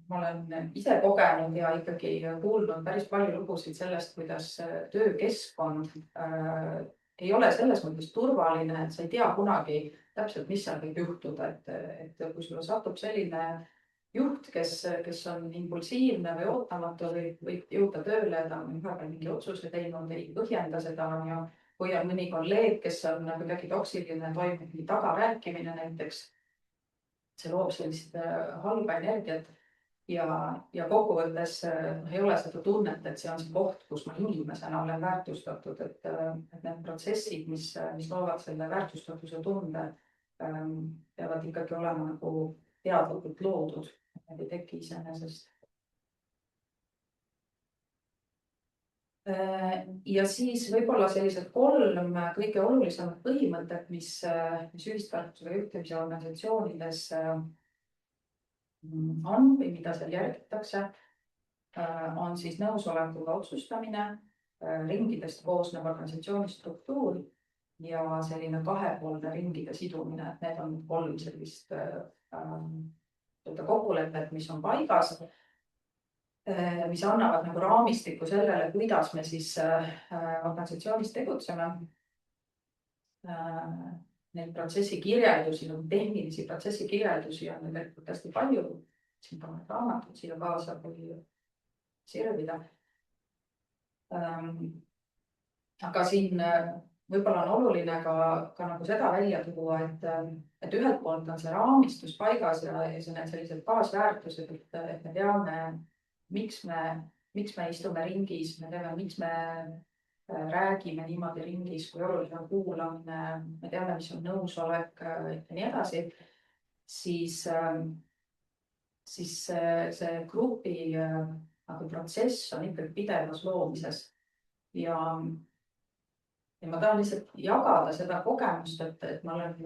ma olen ise kogenud ja ikkagi kuulnud päris palju lugusid sellest, kuidas töökeskkond ei ole selles mõttes turvaline, et sa ei tea kunagi täpselt, mis seal võib juhtuda. Et kui sulle satub selline juht, kes on impulsiivne või ootamatu, võib jõuda tööle, ta on vahepeal mingi otsuse teinud, ei põhjenda seda või on mõni kolleeg, kes on kuidagi toksiline, toimub mingi tagarääkimine näiteks. See loob sellist halba energiat ja kokkuvõttes ei ole seda tunnet, et see on see koht, kus ma inimesena olen väärtustatud, et need protsessid, mis loovad selle väärtustatuse tunde, peavad ikkagi olema nagu teadlikult loodud, need ei teki iseenesest. Ja siis võib-olla sellised 3 kõige olulisemat põhimõtet, mis ühistarkusega juhtimise organisatsioonides on või mida seal järgitakse, on siis nõusolekuga otsustamine, ringidest koosnev organisatsiooni struktuur ja selline kahepoolne ringide sidumine. Need on 3 sellist kokkulepet, mis on paigas, mis annavad nagu raamistiku sellele, kuidas me siis organisatsioonis tegutseme. Neid protsessi kirjeldusi, tehnilisi protsessi kirjeldusi on tegelikult hästi palju. Siin on raamatud siia kaasa või sirvida. Aga siin võib-olla on oluline ka nagu seda välja tuua, et ühelt poolt on see raamistus paigas ja see on sellised baasväärtused, et me teame, miks me istume ringis, me teame, miks me räägime niimoodi ringis, kui oluline on kuulamine, me teame, mis on nõusolek ja nii edasi, siis see grupi protsess on ikkagi pidevas loomises. Ja ma tahan lihtsalt jagada seda kogemust, et ma olen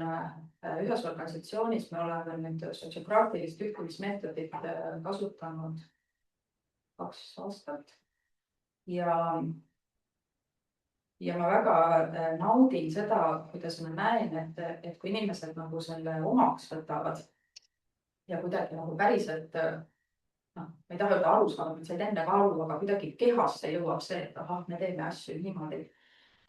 ühes organisatsioonis, me oleme nüüd sotsiograafilist juhtimismeetodit kasutanud 2 aastat ja ma väga naudin seda, kuidas ma näen, et kui inimesed nagu selle omaks võtavad ja kuidagi nagu päriselt, ma ei taha öelda aru saada, et said enne ka aru, aga kuidagi kehasse jõuab see, et me teeme asju niimoodi,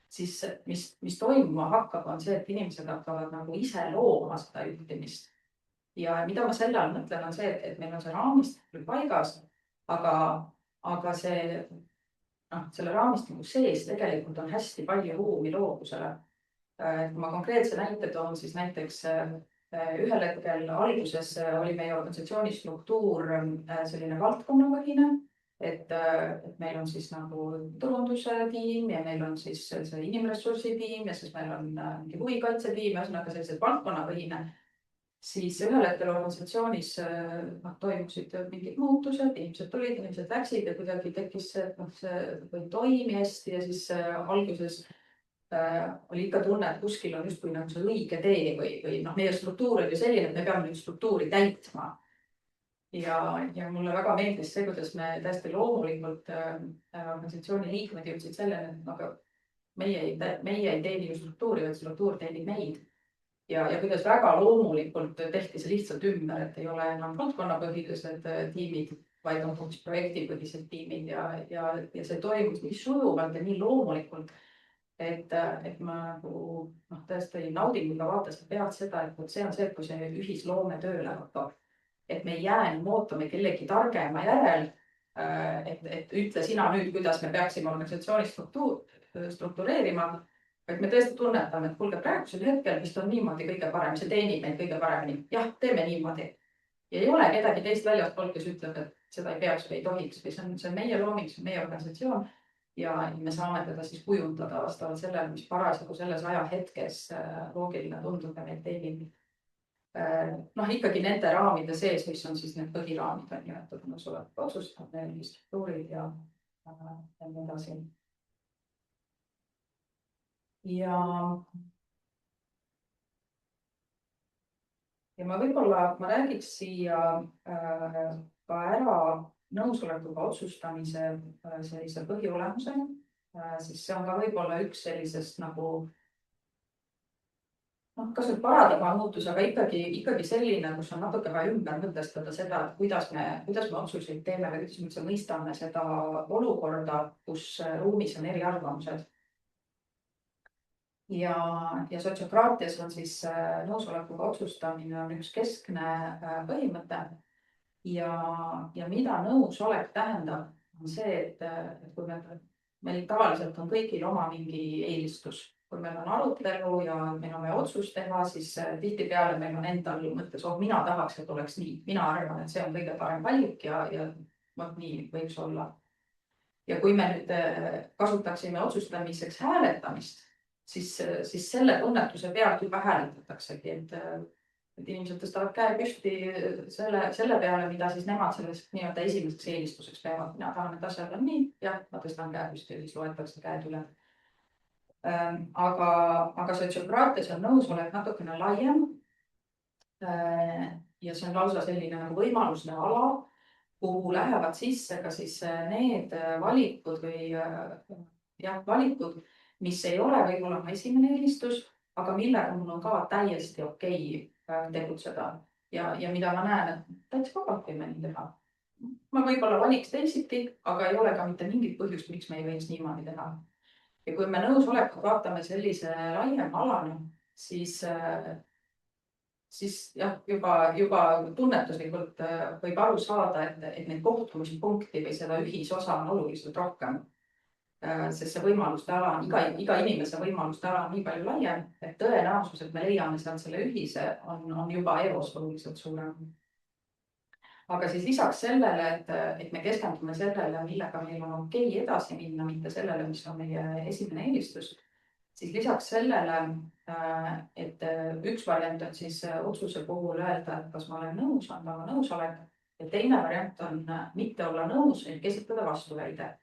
siis mis toimuma hakkab, on see, et inimesed hakkavad nagu ise looma seda juhtimist. Ja mida ma selle all mõtlen, on see, et meil on see raamistik paigas, aga selle raamistiku sees tegelikult on hästi palju ruumi loovusele. Kui ma konkreetse näite toon, siis näiteks ühel hetkel alguses oli meie organisatsiooni struktuur selline valdkonnapõhine, et meil on siis nagu turunduse tiim ja meil on siis see inimressursi tiim ja siis meil on mingi huvikaitsetiim, ühesõnaga sellised valdkonnapõhine. Siis ühel hetkel organisatsioonis toimusid mingid muutused, inimesed tulid, inimesed läksid ja kuidagi tekkis see, et see ei toimi hästi ja siis alguses oli ikka tunne, et kuskil on justkui nagu see õige tee või meie struktuur oli selline, et me peame nüüd struktuuri täitma. Ja mulle väga meeldis see, kuidas me täiesti loomulikult organisatsiooni liikmed jõudsid sellele, et meie ei teeni ju struktuuri, vaid struktuur teenib meid. ja kuidas väga loomulikult tehti see lihtsalt ümber, et ei ole enam valdkonnapõhised tiimid, vaid on hoopis projektipõhised tiimid ja see toimus nii sujuvalt ja nii loomulikult, et ma nagu tõesti naudinguga vaatasin pealt seda, et see on see, et kui see ühisloome tööle hakkab, et me ei jää enam ootame kellegi targema järel, et ütle sina nüüd, kuidas me peaksime organisatsiooni struktureerima, et me tõesti tunnetame, et kuulge, praegusel hetkel vist on niimoodi kõige parem, see teenib meid kõige paremini. Jah, teeme niimoodi. Ja ei ole kedagi teist väljaspool, kes ütleb, et seda ei peaks või ei tohiks või see on meie looming, see on meie organisatsioon ja me saame teda siis kujundada vastavalt sellele, mis parasjagu selles ajahetkes loogiline tundub ja meid teenib. Ikkagi nende raamide sees, mis on siis need põhiraamid on nimetatud nõusoleku otsustab, struktuurid ja nii edasi. Ja ma võib-olla räägiks siia ka ära nõusolekuga otsustamise sellise põhiolemuse, siis see on ka võib-olla üks sellisest nagu kas nüüd paradigma muutus, aga ikkagi selline, kus on natuke vaja ümber mõtestada seda, et kuidas me otsuseid teeme või kuidas me üldse mõistame seda olukorda, kus ruumis on eriarvamused. Ja sotsiokraatias on siis nõusolekuga otsustamine on üks keskne põhimõte ja mida nõusolek tähendab, on see, et kui meil tavaliselt on kõigil oma mingi eelistus. Kui meil on arutelu ja meil on vaja otsust teha, siis tihtipeale meil on endal mõttes, mina tahaks, et oleks nii. Mina arvan, et see on kõige parem valik ja nii võiks olla. Ja kui me nüüd kasutaksime otsustamiseks hääletamist, siis selle tunnetuse pealt juba hääletataksegi, et inimesed tõstavad käe püsti selle peale, mida siis nemad sellest nii-öelda esimeseks eelistuseks peavad. Mina tahan, et asjad on nii, jah, ma tõstan käe püsti ja siis loetakse käed üle. Aga sotsiokraatias on nõusolek natukene laiem ja see on lausa selline nagu võimaluste ala, kuhu lähevad sisse ka siis need valikud või valikud, mis ei ole võib-olla oma esimene eelistus, aga millega mul on ka täiesti okei tegutseda ja mida ma näen, et täitsa vabalt võime nii teha. Ma võib-olla valiks teisiti, aga ei ole ka mitte mingit põhjust, miks me ei võiks niimoodi teha. Ja kui me nõusolekut vaatame sellise laiem alana, siis jah, juba tunnetuslikult võib aru saada, et neid kohtumispunkti või seda ühisosa on oluliselt rohkem. Sest see võimaluste ala on, iga inimese võimaluste ala on nii palju laiem, et tõenäosus, et me leiame sealt selle ühise, on juba eos oluliselt suurem. Aga siis lisaks sellele, et me keskendume sellele, millega meil on okei edasi minna, mitte sellele, mis on meie esimene eelistus, siis lisaks sellele, et üks variant on siis otsuse puhul öelda, et kas ma olen nõus, anda oma nõusolek, ja teine variant on mitte olla nõus, et esitada vastuväide.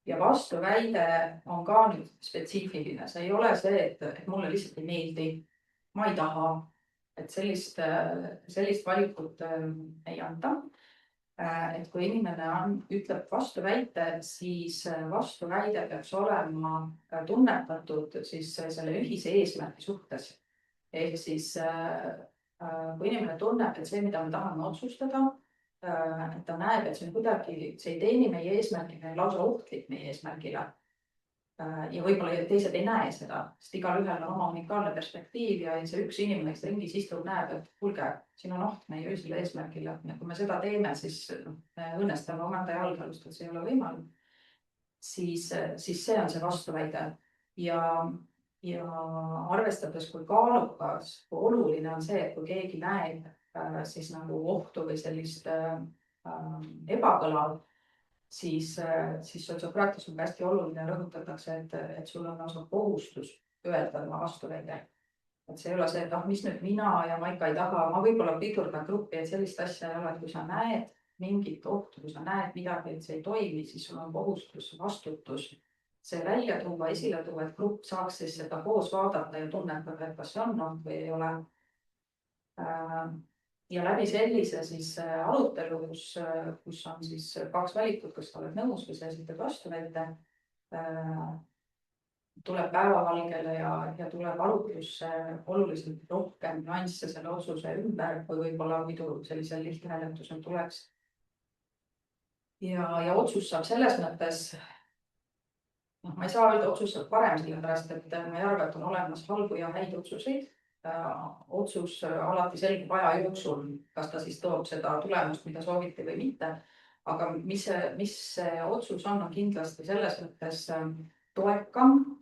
Ja vastuväide on ka nüüd spetsiifiline. See ei ole see, et mulle lihtsalt ei meeldi, ma ei taha. Et sellist valikut ei anta. Et kui inimene ütleb vastuväite, siis vastuväide peaks olema tunnetatud siis selle ühise eesmärgi suhtes. Ehk siis kui inimene tunneb, et see, mida me tahame otsustada, et ta näeb, et see on kuidagi, see ei teeni meie eesmärgi, meil lausa ohtlik meie eesmärgile. Ja võib-olla teised ei näe seda, sest igal ühel on oma unikaalne perspektiiv ja see üks inimene, kes ringis istub, näeb, et kuulge, siin on oht meie ühisele eesmärgile. Ja kui me seda teeme, siis õnnestame omanda jalgealust, et see ei ole võimalik. Siis see on see vastuväide. Ja arvestades, kui kaalukas, kui oluline on see, et kui keegi näeb siis nagu ohtu või sellist ebakõla, siis sotsiokraatias on hästi oluline rõhutatakse, et sul on lausa kohustus öelda oma vastuväide. Et see ei ole see, et mis nüüd mina ja ma ikka ei taha, ma võib-olla pidurdan gruppi, et sellist asja ei ole, et kui sa näed mingit ohtu, kui sa näed midagi, et see ei toimi, siis sul on kohustus, vastutus see välja tuua, esile tuua, et grupp saaks siis seda koos vaadata ja tunnetada, et kas see on oht või ei ole. Ja läbi sellise siis arutelu, kus on siis kaks valikut, kas sa oled nõus või sa esitad vastuväite, tuleb päevavalgele ja tuleb arutlusse oluliselt rohkem nüansse selle otsuse ümber, kui võib-olla muidu sellisel lihthääletusel tuleks. Ja otsus saab selles mõttes, ma ei saa öelda, otsus saab parem, sellepärast et ma ei arva, et on olemas halbu ja häid otsuseid. Otsus alati selgub aja jooksul, kas ta siis toob seda tulemust, mida sooviti või mitte. Aga mis see otsus on kindlasti selles mõttes toekam,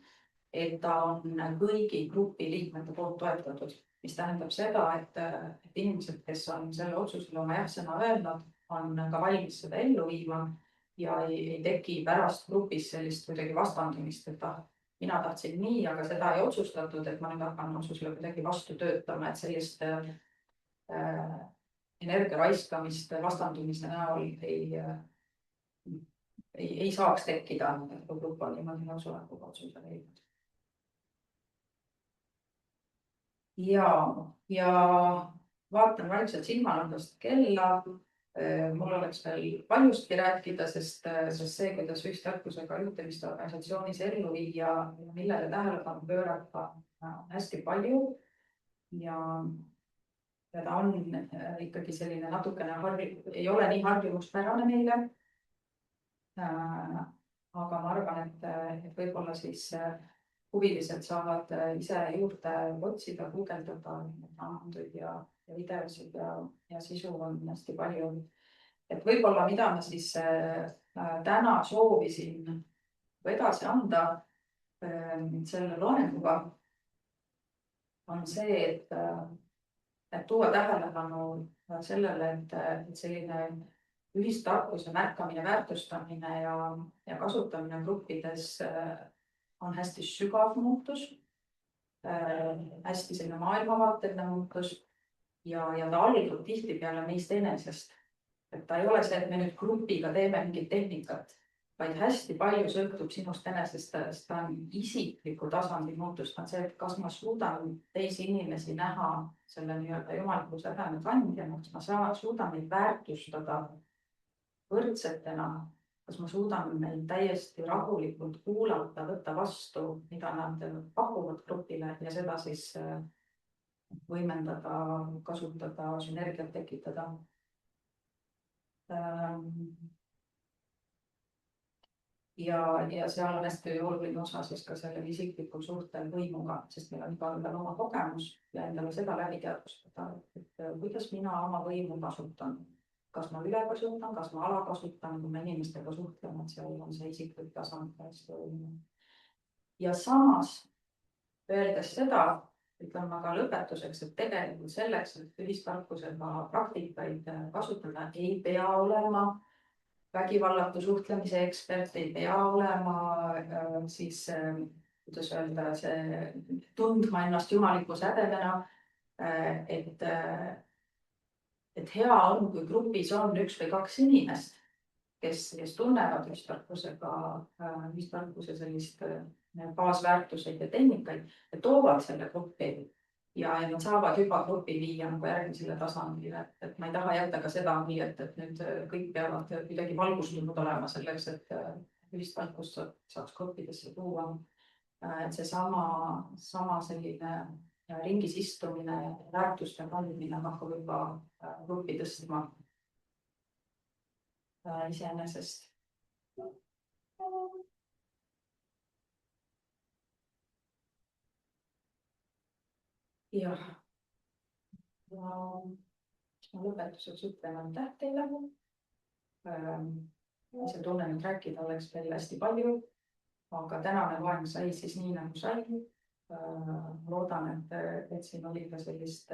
et ta on kõigi grupi liikmete poolt toetatud, mis tähendab seda, et inimesed, kes on selle otsusele oma jah-sõna öelnud, on ka valmis seda ellu viima ja ei teki pärast grupis sellist kuidagi vastandumist, et mina tahtsin nii, aga seda ei otsustatud, et ma nüüd hakkan otsusele kuidagi vastu töötama, et sellist energia raiskamist vastandumise näol ei saaks tekkida, kui grupp on niimoodi nõusolekuga otsuse leidnud. Ja vaatan vaikselt silmanähtust kella. Mul oleks veel paljustki rääkida, sest see, kuidas ühistarkusega juhtimist organisatsioonis ellu viia, millele tähelepanu pöörata, hästi palju. Ja ta on ikkagi selline natukene ei ole nii harjumuspärane meile. Aga ma arvan, et võib-olla siis huvilised saavad ise juurde otsida, guugeldada raamatuid ja videosid ja sisu on hästi palju. Et võib-olla mida ma siis täna soovisin edasi anda selle loenguga on see, et tuua tähelepanu sellele, et selline ühistarkuse märkamine, väärtustamine ja kasutamine gruppides on hästi sügav muutus, hästi selline maailmavaateline muutus ja ta algab tihtipeale meist enesest. Et ta ei ole see, et me nüüd grupiga teeme mingit tehnikat, vaid hästi palju sõltub sinust enesest, ta on isikliku tasandi muutus, ta on see, et kas ma suudan teisi inimesi näha selle nii-öelda jumaliku sädeme kandjana, kas ma suudan neid väärtustada võrdsetena, kas ma suudan neid täiesti rahulikult kuulata, võtta vastu, mida nad pakuvad grupile ja seda siis võimendada, kasutada, sünergiat tekitada. Ja seal on hästi oluline osa siis ka sellel isiklikul suhtel võimuga, sest meil on igaühel oma kogemus ja endale seda läbi teadvustada, et kuidas mina oma võimu kasutan. Kas ma üle kasutan, kas ma ala kasutan, kui me inimestega suhtleme, et seal on see isiklik tasand hästi oluline. Ja samas, öeldes seda, ütlen ma ka lõpetuseks, et tegelikult selleks, et ühistarkusega praktikaid kasutada, ei pea olema vägivallatu suhtlemise ekspert, ei pea olema siis, kuidas öelda, see tundma ennast jumaliku sädemena, et hea on, kui grupis on üks või kaks inimest, kes tunnevad ühistarkuse sellist baasväärtuseid ja tehnikaid ja toovad selle gruppi ja nad saavad juba grupi viia nagu järgmisele tasandile. Et ma ei taha jätta ka seda nii, et nüüd kõik peavad kuidagi valgustunud olema selleks, et ühistarkust saaks gruppidesse tuua. Et see sama selline ringis istumine, väärtuste kandmine hakkab juba gruppi tõstma iseenesest. Jah. Ja ma lõpetuseks ütlen aitäh teile. See tunnen, et rääkida oleks veel hästi palju, aga tänane loeng sai siis nii nagu sai. Loodan, et siin oli ka sellist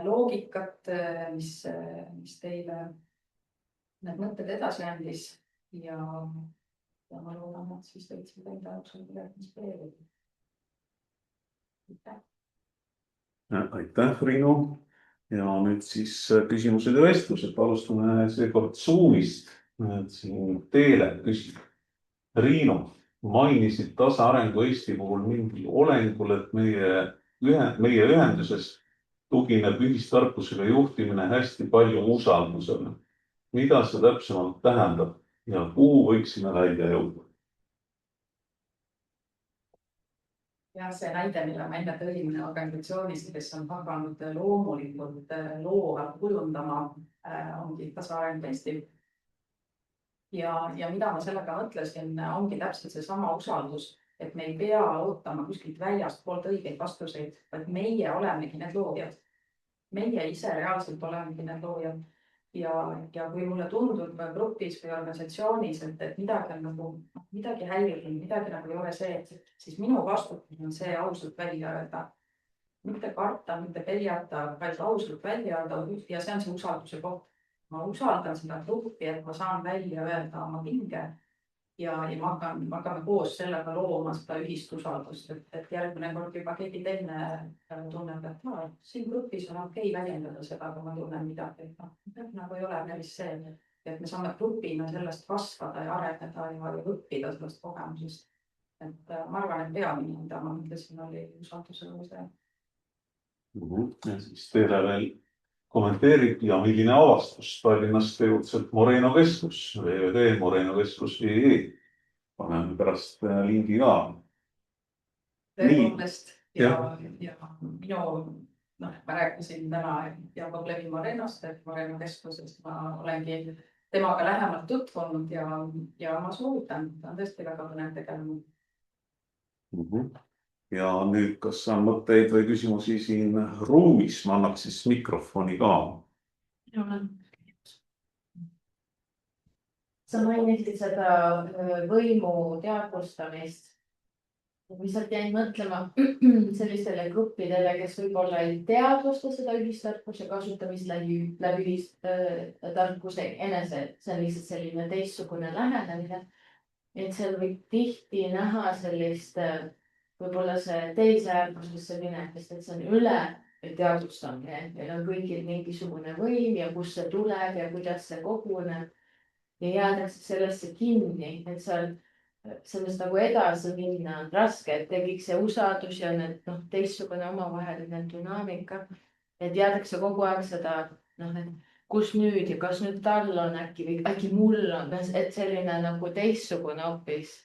loogikat, mis teile need mõtted edasi andis ja ma loodan, et siis võiksid enda jaoks midagi inspireerida. Aitäh, Riino. Ja nüüd siis küsimused ja vestlused. Alustame seekord Zoomist. Siin teele küsib. Riino, mainisid tasaarengu Eesti puhul mingi olengul, et meie ühenduses tugineb ühistarkusega juhtimine hästi palju usaldusele. Mida see täpsemalt tähendab ja kuhu võiksime välja jõuda? ja see näide, mille ma enne tõin organisatsioonist, kes on hakanud loomulikult loovalt kujundama, ongi tasaareng Eesti. Ja mida ma sellega mõtlesin, ongi täpselt seesama usaldus, et me ei pea ootama kuskilt väljastpoolt õigeid vastuseid, vaid meie olemegi need loojad. Meie ise reaalselt olemegi need loojad. Ja kui mulle tundub grupis või organisatsioonis, et midagi on nagu, midagi häirinud, midagi nagu ei ole see, siis minu vastutus on see ausalt välja öelda. Mitte karta, mitte peljata, vaid ausalt välja öelda ja see on see usalduse koht. Ma usaldan seda gruppi, et ma saan välja öelda oma pinge ja ma hakkame koos sellega looma seda ühist usaldust, et järgmine kord juba keegi teine tunneb, et siin grupis on okei väljendada seda, kui ma tunnen midagi. Nagu ei ole päris see, et me saame grupina sellest kasvada ja areneda ja õppida sellest kogemusest. Et ma arvan, et peamine, mida ma mõtlesin, oli usaldusele see. Ja siis teile veel kommenteerib ja milline avastus Tallinnas tegutseb Moreno keskus, www.morenokeskus.ee. Paneme pärast lingi ka. Tõepoolest ja minu, ma rääkisin täna Jakob Levi Morenost, et Moreno keskusest ma olengi temaga lähemalt tutvunud ja ma soovitan, ta on tõesti väga põnev tegelane. Ja nüüd, kas on mõtteid või küsimusi siin ruumis? Ma annaks siis mikrofoni ka. Sa mainisid seda võimu teadvustamist. Lihtsalt jäin mõtlema sellistele gruppidele, kes võib-olla ei teadvusta seda ühistarkuse kasutamist läbi ühistarkuse enese. See on lihtsalt selline teistsugune lähenemine. Et seal võib tihti näha sellist võib-olla see teise äärmusesse minekest, et see on üle teadvustamine. Meil on kõigil mingisugune võim ja kus see tuleb ja kuidas see koguneb. Ja jäädakse sellesse kinni, et sellest nagu edasi minna on raske, et tekiks see usaldus ja need teistsugune omavaheline dünaamika. Et jäädakse kogu aeg seda, et kus nüüd ja kas nüüd tal on äkki mul on, et selline nagu teistsugune hoopis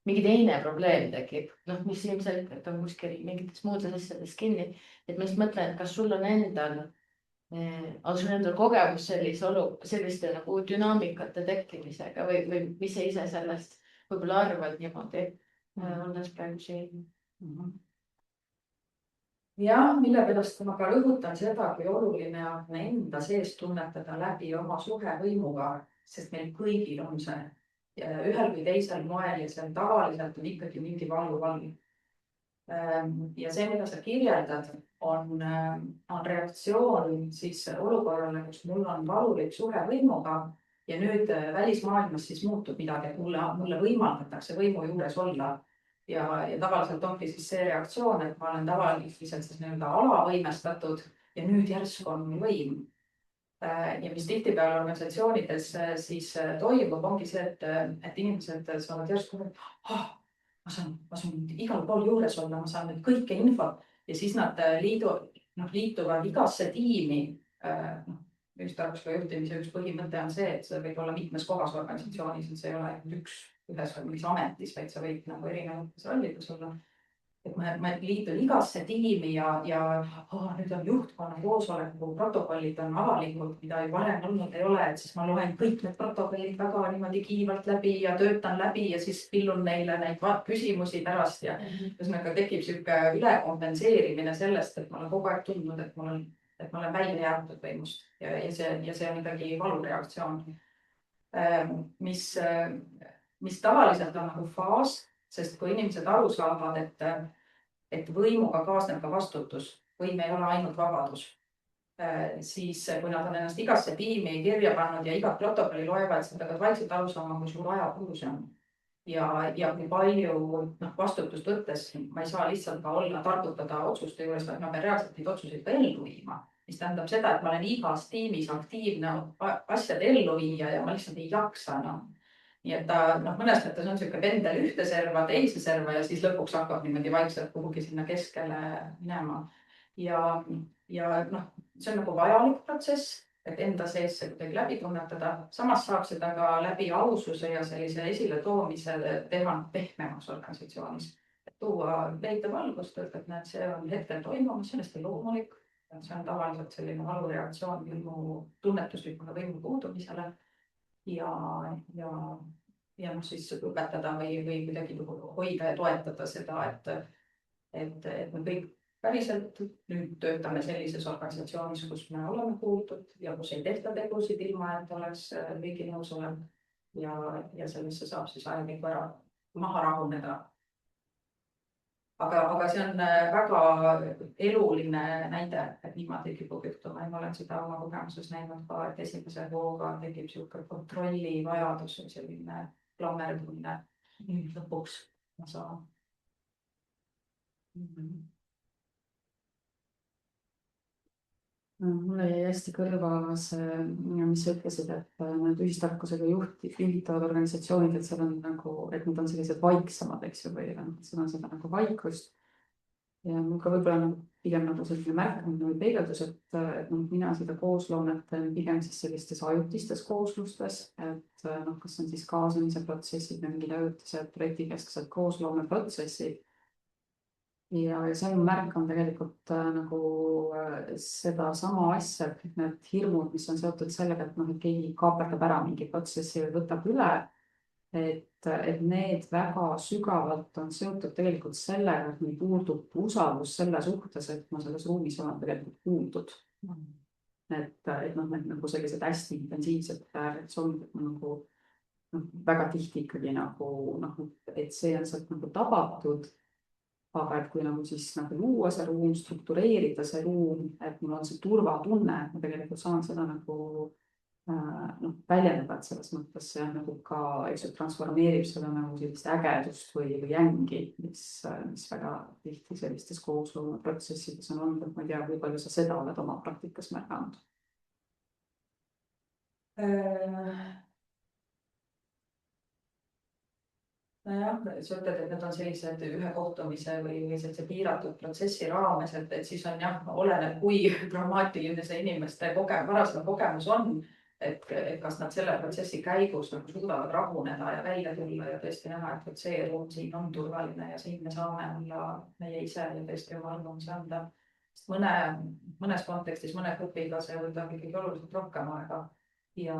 mingi teine probleem tekib, mis ilmselt on kuskil mingites muudes asjades kinni. Et ma just mõtlen, et kas sul on endal kogemus selliste nagu dünaamikate tekkimisega või mis sa ise sellest võib-olla arvad niimoodi, olles praegu siin? Ja mille pärast ma ka rõhutan seda, kui oluline on enda sees tunnetada läbi oma suhe võimuga, sest meil kõigil on see ühel või teisel moel ja see tavaliselt on ikkagi mingi valu. Ja see, mida sa kirjeldad, on reaktsioon siis olukorrale, kus mul on valulik suhe võimuga ja nüüd välismaailmas siis muutub midagi, et mulle võimaldatakse võimu juures olla. Ja tavaliselt ongi siis see reaktsioon, et ma olen tavaliselt siis alavõimestatud ja nüüd järsku on mul võim. Ja mis tihtipeale organisatsioonides siis toimub, ongi see, et inimesed saavad järsku, ma saan igal pool juures olla, ma saan nüüd kõike infot ja siis nad liituvad igasse tiimi. Ühistarkusega juhtimise üks põhimõte on see, et see võib olla mitmes kohas organisatsioonis, et see ei ole ühes või mingis ametis, vaid sa võid erinevates rollides olla. Et ma liitun igasse tiimi ja nüüd on juhtkonna koosoleku protokollid on avalikud, mida ju varem olnud ei ole, et siis ma loen kõik need protokollid väga niimoodi kiivalt läbi ja töötan läbi ja siis pillun neile neid küsimusi pärast ja ühesõnaga tekib sihuke ülekompenseerimine sellest, et ma olen kogu aeg tundnud, et ma olen välja jäetud võimust ja see on ikkagi valureaktsioon, mis tavaliselt on nagu faas, sest kui inimesed aru saavad, et võimuga kaasneb ka vastutus, võim ei ole ainult vabadus, siis kui nad on ennast igasse tiimi kirja pannud ja igat protokolli loevad, siis nad peavad vaikselt aru saama, kui suur ajapuudus on. Ja kui palju vastutust võttes ma ei saa lihtsalt ka olla targutada otsuste juures, vaid ma pean reaalselt neid otsuseid ka ellu viima. Mis tähendab seda, et ma olen igas tiimis aktiivne asjade ellu viia ja ma lihtsalt ei jaksa. Nii et ta mõnes mõttes on siuke pendel ühte serva, teise serva ja siis lõpuks hakkab niimoodi vaikselt kuhugi sinna keskele minema. Ja see on nagu vajalik protsess, et enda sees see kuidagi läbi tunnetada. Samas saab seda ka läbi aususe ja sellise esile toomise teha pehmemaks organisatsioonis. tuua leida valgust, et näed, see on hetkel toimumas, see on hästi loomulik. See on tavaliselt selline valureaktsioon võimu, tunnetuslikule võimu puudumisele ja noh, siis õpetada või kuidagi hoida ja toetada seda, et me kõik päriselt nüüd töötame sellises organisatsioonis, kus me oleme kuuldud ja kus ei tehta tegusid ilma, et oleks kõigi nõusolek ja sellesse saab siis ajapikku ära maha rahuneda. Aga see on väga eluline näide, et niimoodi kipub juhtuma ja ma olen seda oma kogemuses näinud ka, et esimese hooga tekib sihuke kontrolli vajadus või selline klammerdumine. Nüüd lõpuks ma saan. Mulle jäi hästi kõrva see, mis sa ütlesid, et need ühistarkusega juhitavad organisatsioonid, et seal on nagu, et nad on sellised vaiksemad, eks ju, või seal on seda nagu vaikust. Ja mul ka võib-olla pigem nagu selline märkamine või peegeldus, et mina seda koosloomet pigem siis sellistes ajutistes kooslustes, et kas on siis kaasamise protsessid või mingid ajutised projektikesksed koosloomeprotsessid. Ja seal märkan tegelikult nagu seda sama asja, et need hirmud, mis on seotud sellega, et keegi kaaperdab ära mingi protsessi või võtab üle, et need väga sügavalt on seotud tegelikult sellega, et meil puudub usaldus selle suhtes, et ma selles ruumis olen tegelikult kuuldud. Et need nagu sellised hästi intensiivsed reaktsioonid, nagu väga tihti ikkagi et see on sealt nagu tabatud. Aga et kui siis luua see ruum, struktureerida see ruum, et mul on see turvatunne, et ma tegelikult saan seda väljendada, et selles mõttes see on ka, transformeerib seda sellist ägedust või jängi, mis väga tihti sellistes koosloomeprotsessides on olnud, et ma ei tea, kui palju sa seda oled oma praktikas märganud. Nojah, sa ütled, et need on sellised ühe kohtumise või sellise piiratud protsessi raames, et siis on jah, oleneb, kui dramaatiline see inimeste varasem kogemus on, et kas nad selle protsessi käigus suudavad rahuneda ja välja tulla ja tõesti näha, et see ruum siin on turvaline ja siin me saame olla meie ise ja tõesti oma arvamuse anda. Mõnes kontekstis, mõne grupiga see võtab ikkagi oluliselt rohkem aega ja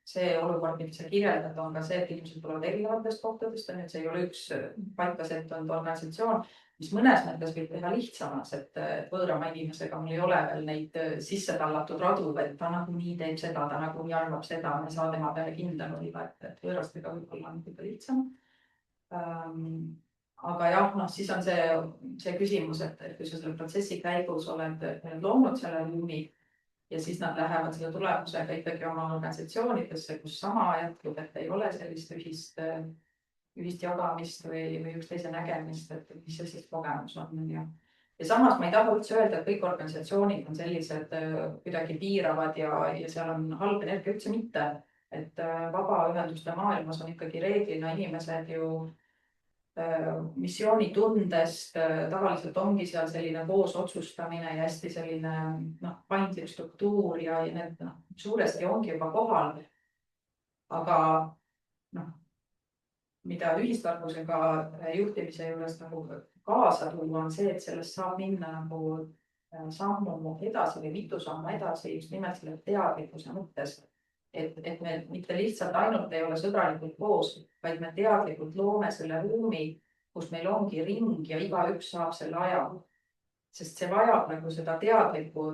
see olukord, mida sa kirjeldad, on ka see, et inimesed tulevad erinevatest kohtadest, et see ei ole üks paika settunud organisatsioon, mis mõnes mõttes võib teha lihtsamas, et võõrama inimesega mul ei ole veel neid sisse tallatud radu, et ta nagunii teeb seda, ta nagunii arvab seda, me saa tema peale kindel olla, et võõrastega võib-olla on ikka lihtsam. Aga jah, siis on see küsimus, et kui sa selle protsessi käigus oled loonud selle ruumi, ja siis nad lähevad selle tulemusega ikkagi oma organisatsioonidesse, kus sama jätkub, et ei ole sellist ühist jagamist või üksteise nägemist, et mis see siis kogemus on. Ja samas ma ei taha üldse öelda, et kõik organisatsioonid on sellised kuidagi piiravad ja seal on halb energia üldse mitte. Et vabaühenduste maailmas on ikkagi reeglina inimesed ju missioonitundest, tavaliselt ongi seal selline koos otsustamine ja hästi selline paindlik struktuur ja need suuresti ongi juba kohal. Aga mida ühistarkusega juhtimise juures kaasa tuua on see, et sellest saab minna sammu edasi või mitu sammu edasi just nimelt selle teadlikkuse mõttes. Et me mitte lihtsalt ainult ei ole sõbralikult koos, vaid me teadlikult loome selle ruumi, kus meil ongi ring ja igaüks saab selle aja. Sest see vajab seda teadlikku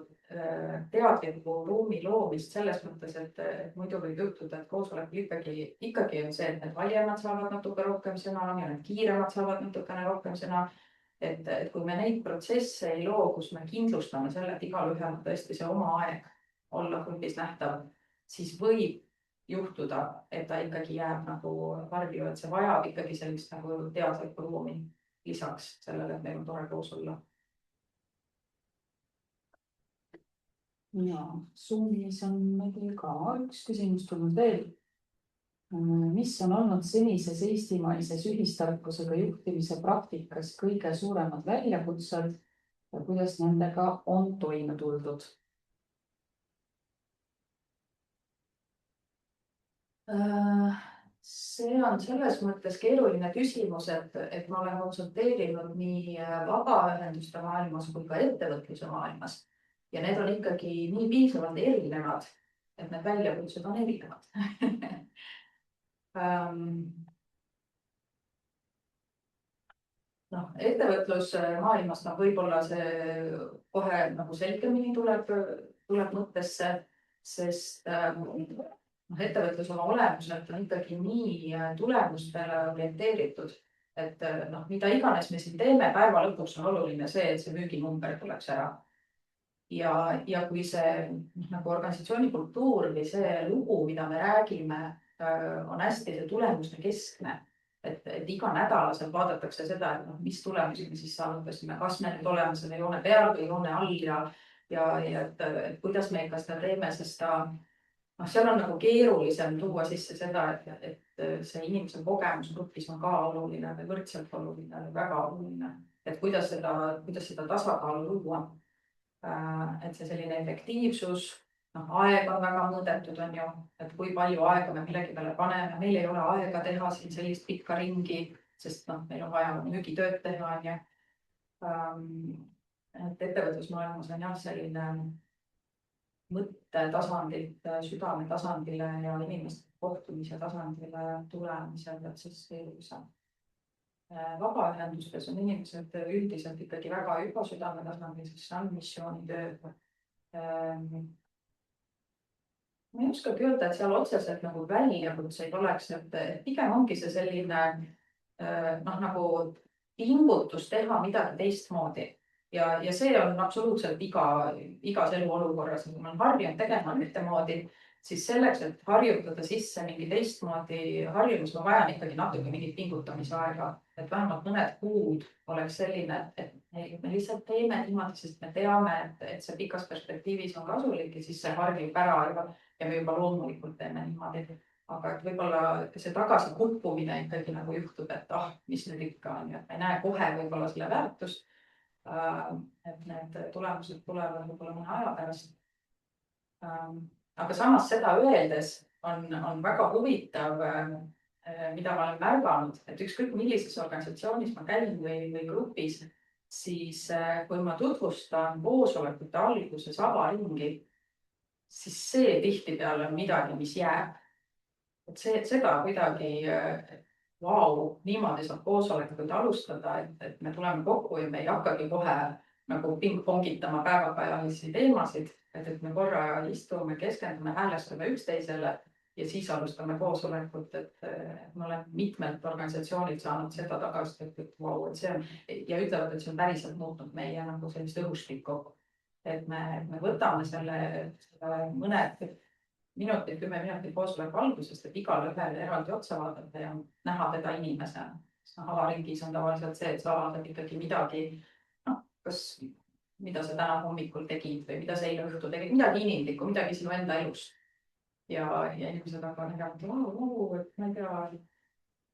ruumi loomist selles mõttes, et muidu võib juhtuda, et koosolekul ikkagi on see, et need valijad saavad natuke rohkem sõna ja need kiiremad saavad natukene rohkem sõna. Et kui me neid protsesse ei loo, kus me kindlustame selle, et igalühel on tõesti see oma aeg olla grupis nähtav, siis võib juhtuda, et ta ikkagi jääb varju, et see vajab ikkagi sellist teadlikku ruumi lisaks sellele, et meil on tore koos olla. Ja Zoomis on meil ka üks küsimus tulnud veel. Mis on olnud senises eestimaises ühistarkusega juhtimise praktikas kõige suuremad väljakutsed ja kuidas nendega on toime tuldud? see on selles mõttes keeruline küsimus, et ma olen konsulteerinud nii vabaühenduste maailmas kui ka ettevõtluse maailmas ja need on ikkagi nii piisavalt erinevad, et need väljakutsed on erinevad. Noh, ettevõtlusmaailmas võib-olla see kohe nagu selgemini tuleb mõttesse, sest ettevõtlus oma olemuselt on ikkagi nii tulemustele orienteeritud, et mida iganes me siin teeme, päeva lõpuks on oluline see, et see müüginumber tuleks ära. Ja kui see nagu organisatsiooni kultuur või see lugu, mida me räägime, on hästi see tulemuste keskne, et iga nädalaselt vaadatakse seda, et mis tulemusi me siis saavutasime, kas me nüüd oleme selle joone peal või joone all ja et kuidas me ikka seda teeme, sest seal on nagu keerulisem tuua sisse seda, et see inimese kogemus grupis on ka oluline või võrdselt oluline või väga oluline, et kuidas seda tasakaalu luua. Et see selline efektiivsus, aeg on väga mõõdetud, on ju, et kui palju aega me millegi peale paneme, meil ei ole aega teha siin sellist pikka ringi, sest meil on vaja müügitööd teha, on ju. Et ettevõtlusmaailmas on jah selline mõttetasandilt südame tasandile ja inimeste kohtumise tasandile tulemisel, et siis keerulisem. Vabaühendustes on inimesed üldiselt ikkagi väga juba südame tasandil, sest see on missioonitöö. Ma ei oskagi öelda, et seal otseselt nagu väljakutseid oleks, et pigem ongi see selline nagu pingutus teha midagi teistmoodi. Ja see on absoluutselt igas eluolukorras, kui ma olen harjunud tegema ühtemoodi, siis selleks, et harjutada sisse mingi teistmoodi harjumus, ma vajan ikkagi natuke mingit pingutamisaega, et vähemalt mõned kuud oleks selline, et me lihtsalt teeme niimoodi, sest me teame, et see pikas perspektiivis on kasulik ja siis see harjub ära ja me juba loomulikult teeme niimoodi. Aga et võib-olla see tagasi kukkumine ikkagi nagu juhtub, et mis nüüd ikka on, et me ei näe kohe võib-olla selle väärtust, et need tulemused tulevad võib-olla mõne aja pärast. Aga samas seda öeldes on väga huvitav, mida ma olen märganud, et ükskõik millises organisatsioonis ma käin või grupis, siis kui ma tutvustan koosolekute alguses avaringi, siis see tihtipeale on midagi, mis jääb. Et seda kuidagi, niimoodi saab koosolekuid alustada, et me tuleme kokku ja me ei hakkagi kohe nagu pingpongitama päevakajalisi teemasid, et me korra istume, keskendume, häälestame üksteisele ja siis alustame koosolekut, et ma olen mitmelt organisatsioonilt saanud seda tagasisidet, et see on ja ütlevad, et see on päriselt muutnud meie nagu sellist õhustikku, et me võtame selle mõned minutid, 10 minutit koosoleku algusest, et igale ühele eraldi otsa vaadata ja näha teda inimesena. Avaringis on tavaliselt see, et sa avaldad ikkagi midagi, kas mida sa täna hommikul tegid või mida sa eile õhtul tegid, midagi inimlikku, midagi sinu enda elust. Ja inimesed hakkavad nägema, et ma ei tea,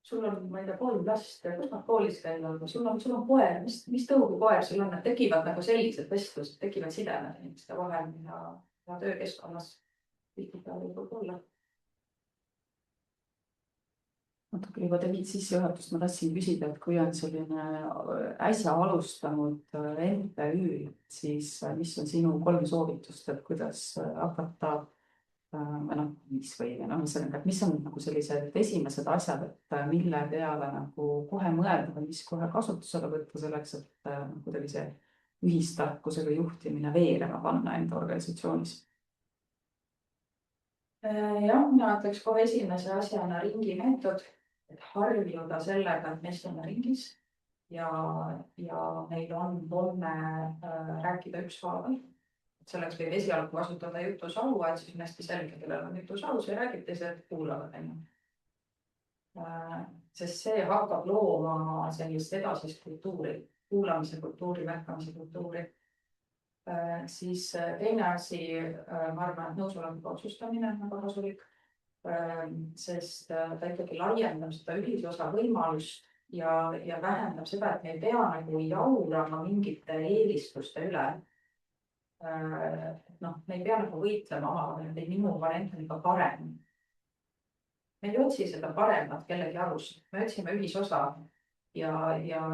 sul on, ma ei tea, 3 last ja kus nad koolis käivad, sul on koer, mis tõugu koer sul on, et tekivad nagu sellised vestlused, tekivad sidemed inimeste vahel ja töökeskkonnas tihtipeale võib olla. Natuke juba tegid sissejuhatust, ma tahtsin küsida, et kui on selline äsja alustanud MTÜ, siis mis on sinu 3 soovitust, et kuidas hakata mis on nagu sellised esimesed asjad, et mille peale nagu kohe mõelda või mis kohe kasutusele võtta selleks, et kuidagi see ühistarkusega juhtimine veerema panna enda organisatsioonis? Jah, mina ütleks kohe esimese asjana ringimeetod, et harjuda sellega, et me istume ringis ja meil on homme rääkida ükshaaval. Selleks võib esialgu kasutada jutusaua, et siis on hästi selge, kellel on jutusaus ja räägib teised kuulavad. Sest see hakkab looma sellist edasist kultuuri, kuulamise kultuuri, märkamise kultuuri. Siis teine asi, ma arvan, et nõusoleku otsustamine on väga kasulik, sest ta ikkagi laiendab seda ühisosa võimalust ja vähendab seda, et me ei pea nagu jaurama mingite eelistuste üle. Me ei pea nagu võitlema omavahel, et minu variant on ikka parem. me ei otsi seda paremat kellegi arust, me otsime ühisosa ja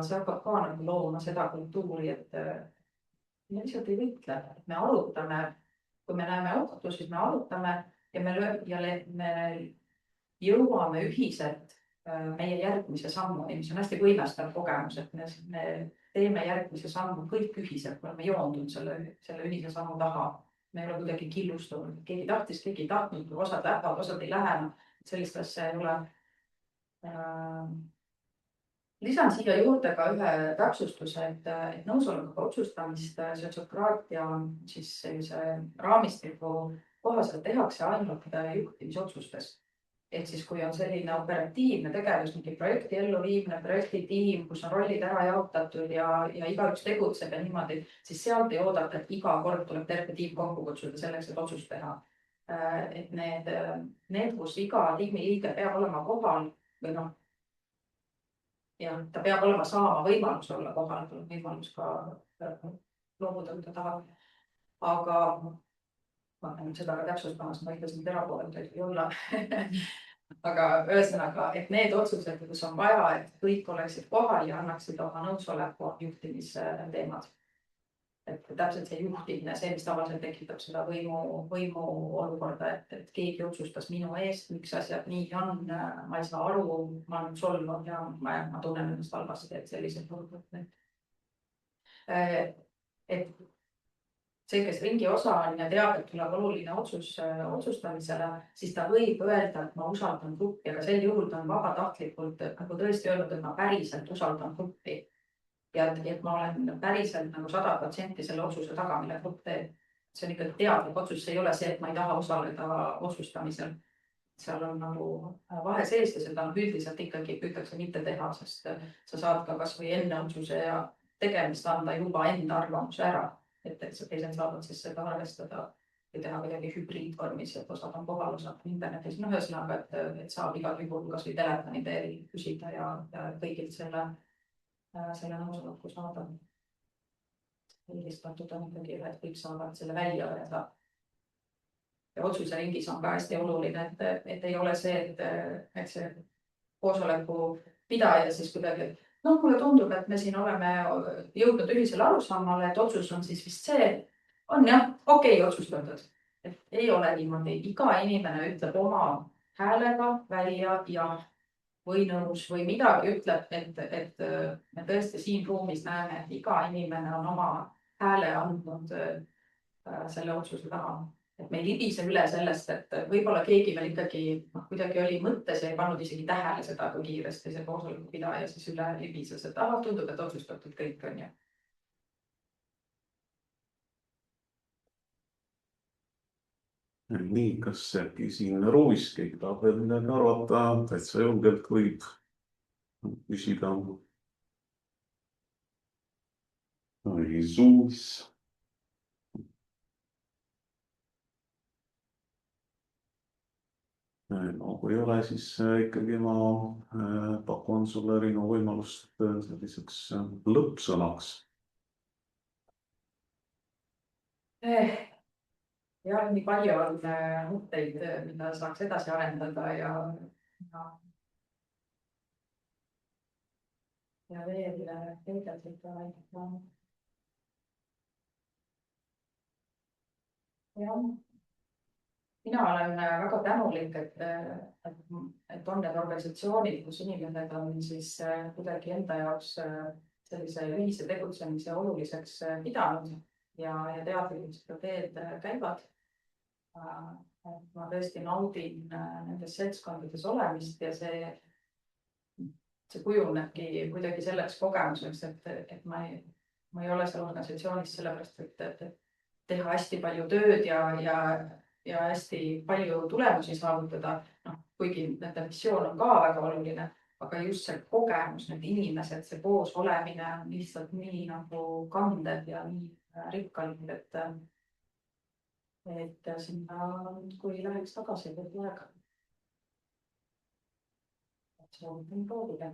see hakkab ka nagu looma seda kultuuri, et me lihtsalt ei võitle, me arutame, kui me näeme ohtu, siis me arutame ja me jõuame ühiselt meie järgmise sammuni, mis on hästi võimestav kogemus, et me teeme järgmise sammu kõik ühiselt, me oleme joondunud selle ühise sammu taha. Me ei ole kuidagi killustunud, keegi tahtis, keegi ei tahtnud, osad lähevad, osad ei lähe. Sellist asja ei ole. Lisan siia juurde ka ühe täpsustuse, et nõusolekuga otsustamist sotsiokraatia siis sellise raamistiku kohaselt tehakse ainult juhtimisotsustes. Ehk siis, kui on selline operatiivne tegevus, mingi projekti elluviimine, projektitiim, kus on rollid ära jaotatud ja igaüks tegutseb ja niimoodi, siis sealt ei oodata, et iga kord tuleb terve tiim kokku kutsuda selleks, et otsust teha. Et need, kus iga tiimi liige peab olema kohal või noh, ja ta peab saama võimalus olla kohal, tuleb võimalus ka loobuda, kui ta tahab. Aga ma olen seda ka täpsustamas, ma ütlesin, et erapooletuid ei olla. Aga ühesõnaga, et need otsused, kus on vaja, et kõik oleksid kohal ja annaksid oma nõusoleku juhtimisteemad. Et täpselt see juhtimine, see, mis tavaliselt tekitab seda võimu olukorda, et keegi otsustas minu eest, miks asjad nii on, ma ei saa aru, ma olen solvunud ja ma tunnen ennast halvasti, et sellised olukorrad. Et see, kes ringi osa on ja teab, et tuleb oluline otsus otsustamisele, siis ta võib öelda, et ma usaldan gruppi, aga sel juhul ta on vabatahtlikult nagu tõesti öelnud, et ma päriselt usaldan gruppi. Ja et ma olen päriselt nagu 100% selle otsuse taga, mille grupp teeb. See on ikkagi teadlik otsus, see ei ole see, et ma ei taha osaleda otsustamisel. Seal on nagu vahe sees ja seda üldiselt ikkagi püütakse mitte teha, sest sa saad ka kas või enne otsuse ja tegemist anda juba enda arvamuse ära. Et teised saavad siis seda arvestada või teha midagi hübriidvormis, et osad on kohal, osad internetis. Ühesõnaga, et saab igal juhul kas või telefoni teel küsida ja kõigilt selle nõusoleku saada. Eelistatud on ikkagi, et kõik saavad selle välja öelda. Ja otsuse ringis on ka hästi oluline, et ei ole see, et see koosoleku pidaja siis kuidagi, mulle tundub, et me siin oleme jõudnud ühisele arusaamale, et otsus on siis vist see, on jah, okei, otsustatud. Et ei ole niimoodi, iga inimene ütleb oma häälega välja ja või nõus või midagi ütleb, et me tõesti siin ruumis näeme, et iga inimene on oma hääle andnud selle otsuse taha. Et me ei libise üle sellest, et võib-olla keegi veel ikkagi kuidagi oli mõttes ja ei pannud isegi tähele seda, kui kiiresti see koosoleku pidaja siis üle libises, et tundub, et otsustatud kõik on ju. Nii, kas äkki siin ruumis keegi tahab veel midagi arvata, täitsa julgelt võib küsida. Või Zoomis. No kui ei ole, siis ikkagi ma pakun sulle, Riino, võimalust selliseks lõppsõnaks. Ja nii palju on mõtteid, mida saaks edasi arendada ja veel teedeldada. Ja mina olen väga tänulik, et on need organisatsioonid, kus inimesed on siis kuidagi enda jaoks sellise ühise tegutsemise oluliseks pidanud ja teadlikult seda teed käivad. Ma tõesti naudin nendes seltskondades olemist ja see kujunebki kuidagi selleks kogemuseks, et ma ei ole seal organisatsioonis sellepärast, et teha hästi palju tööd ja hästi palju tulemusi saavutada, kuigi nende missioon on ka väga oluline, aga just see kogemus, need inimesed, see koos olemine on lihtsalt nii nagu kandev ja nii rikkalik, et sinna, kui läheks tagasi, võib aega. Soovitan proovida.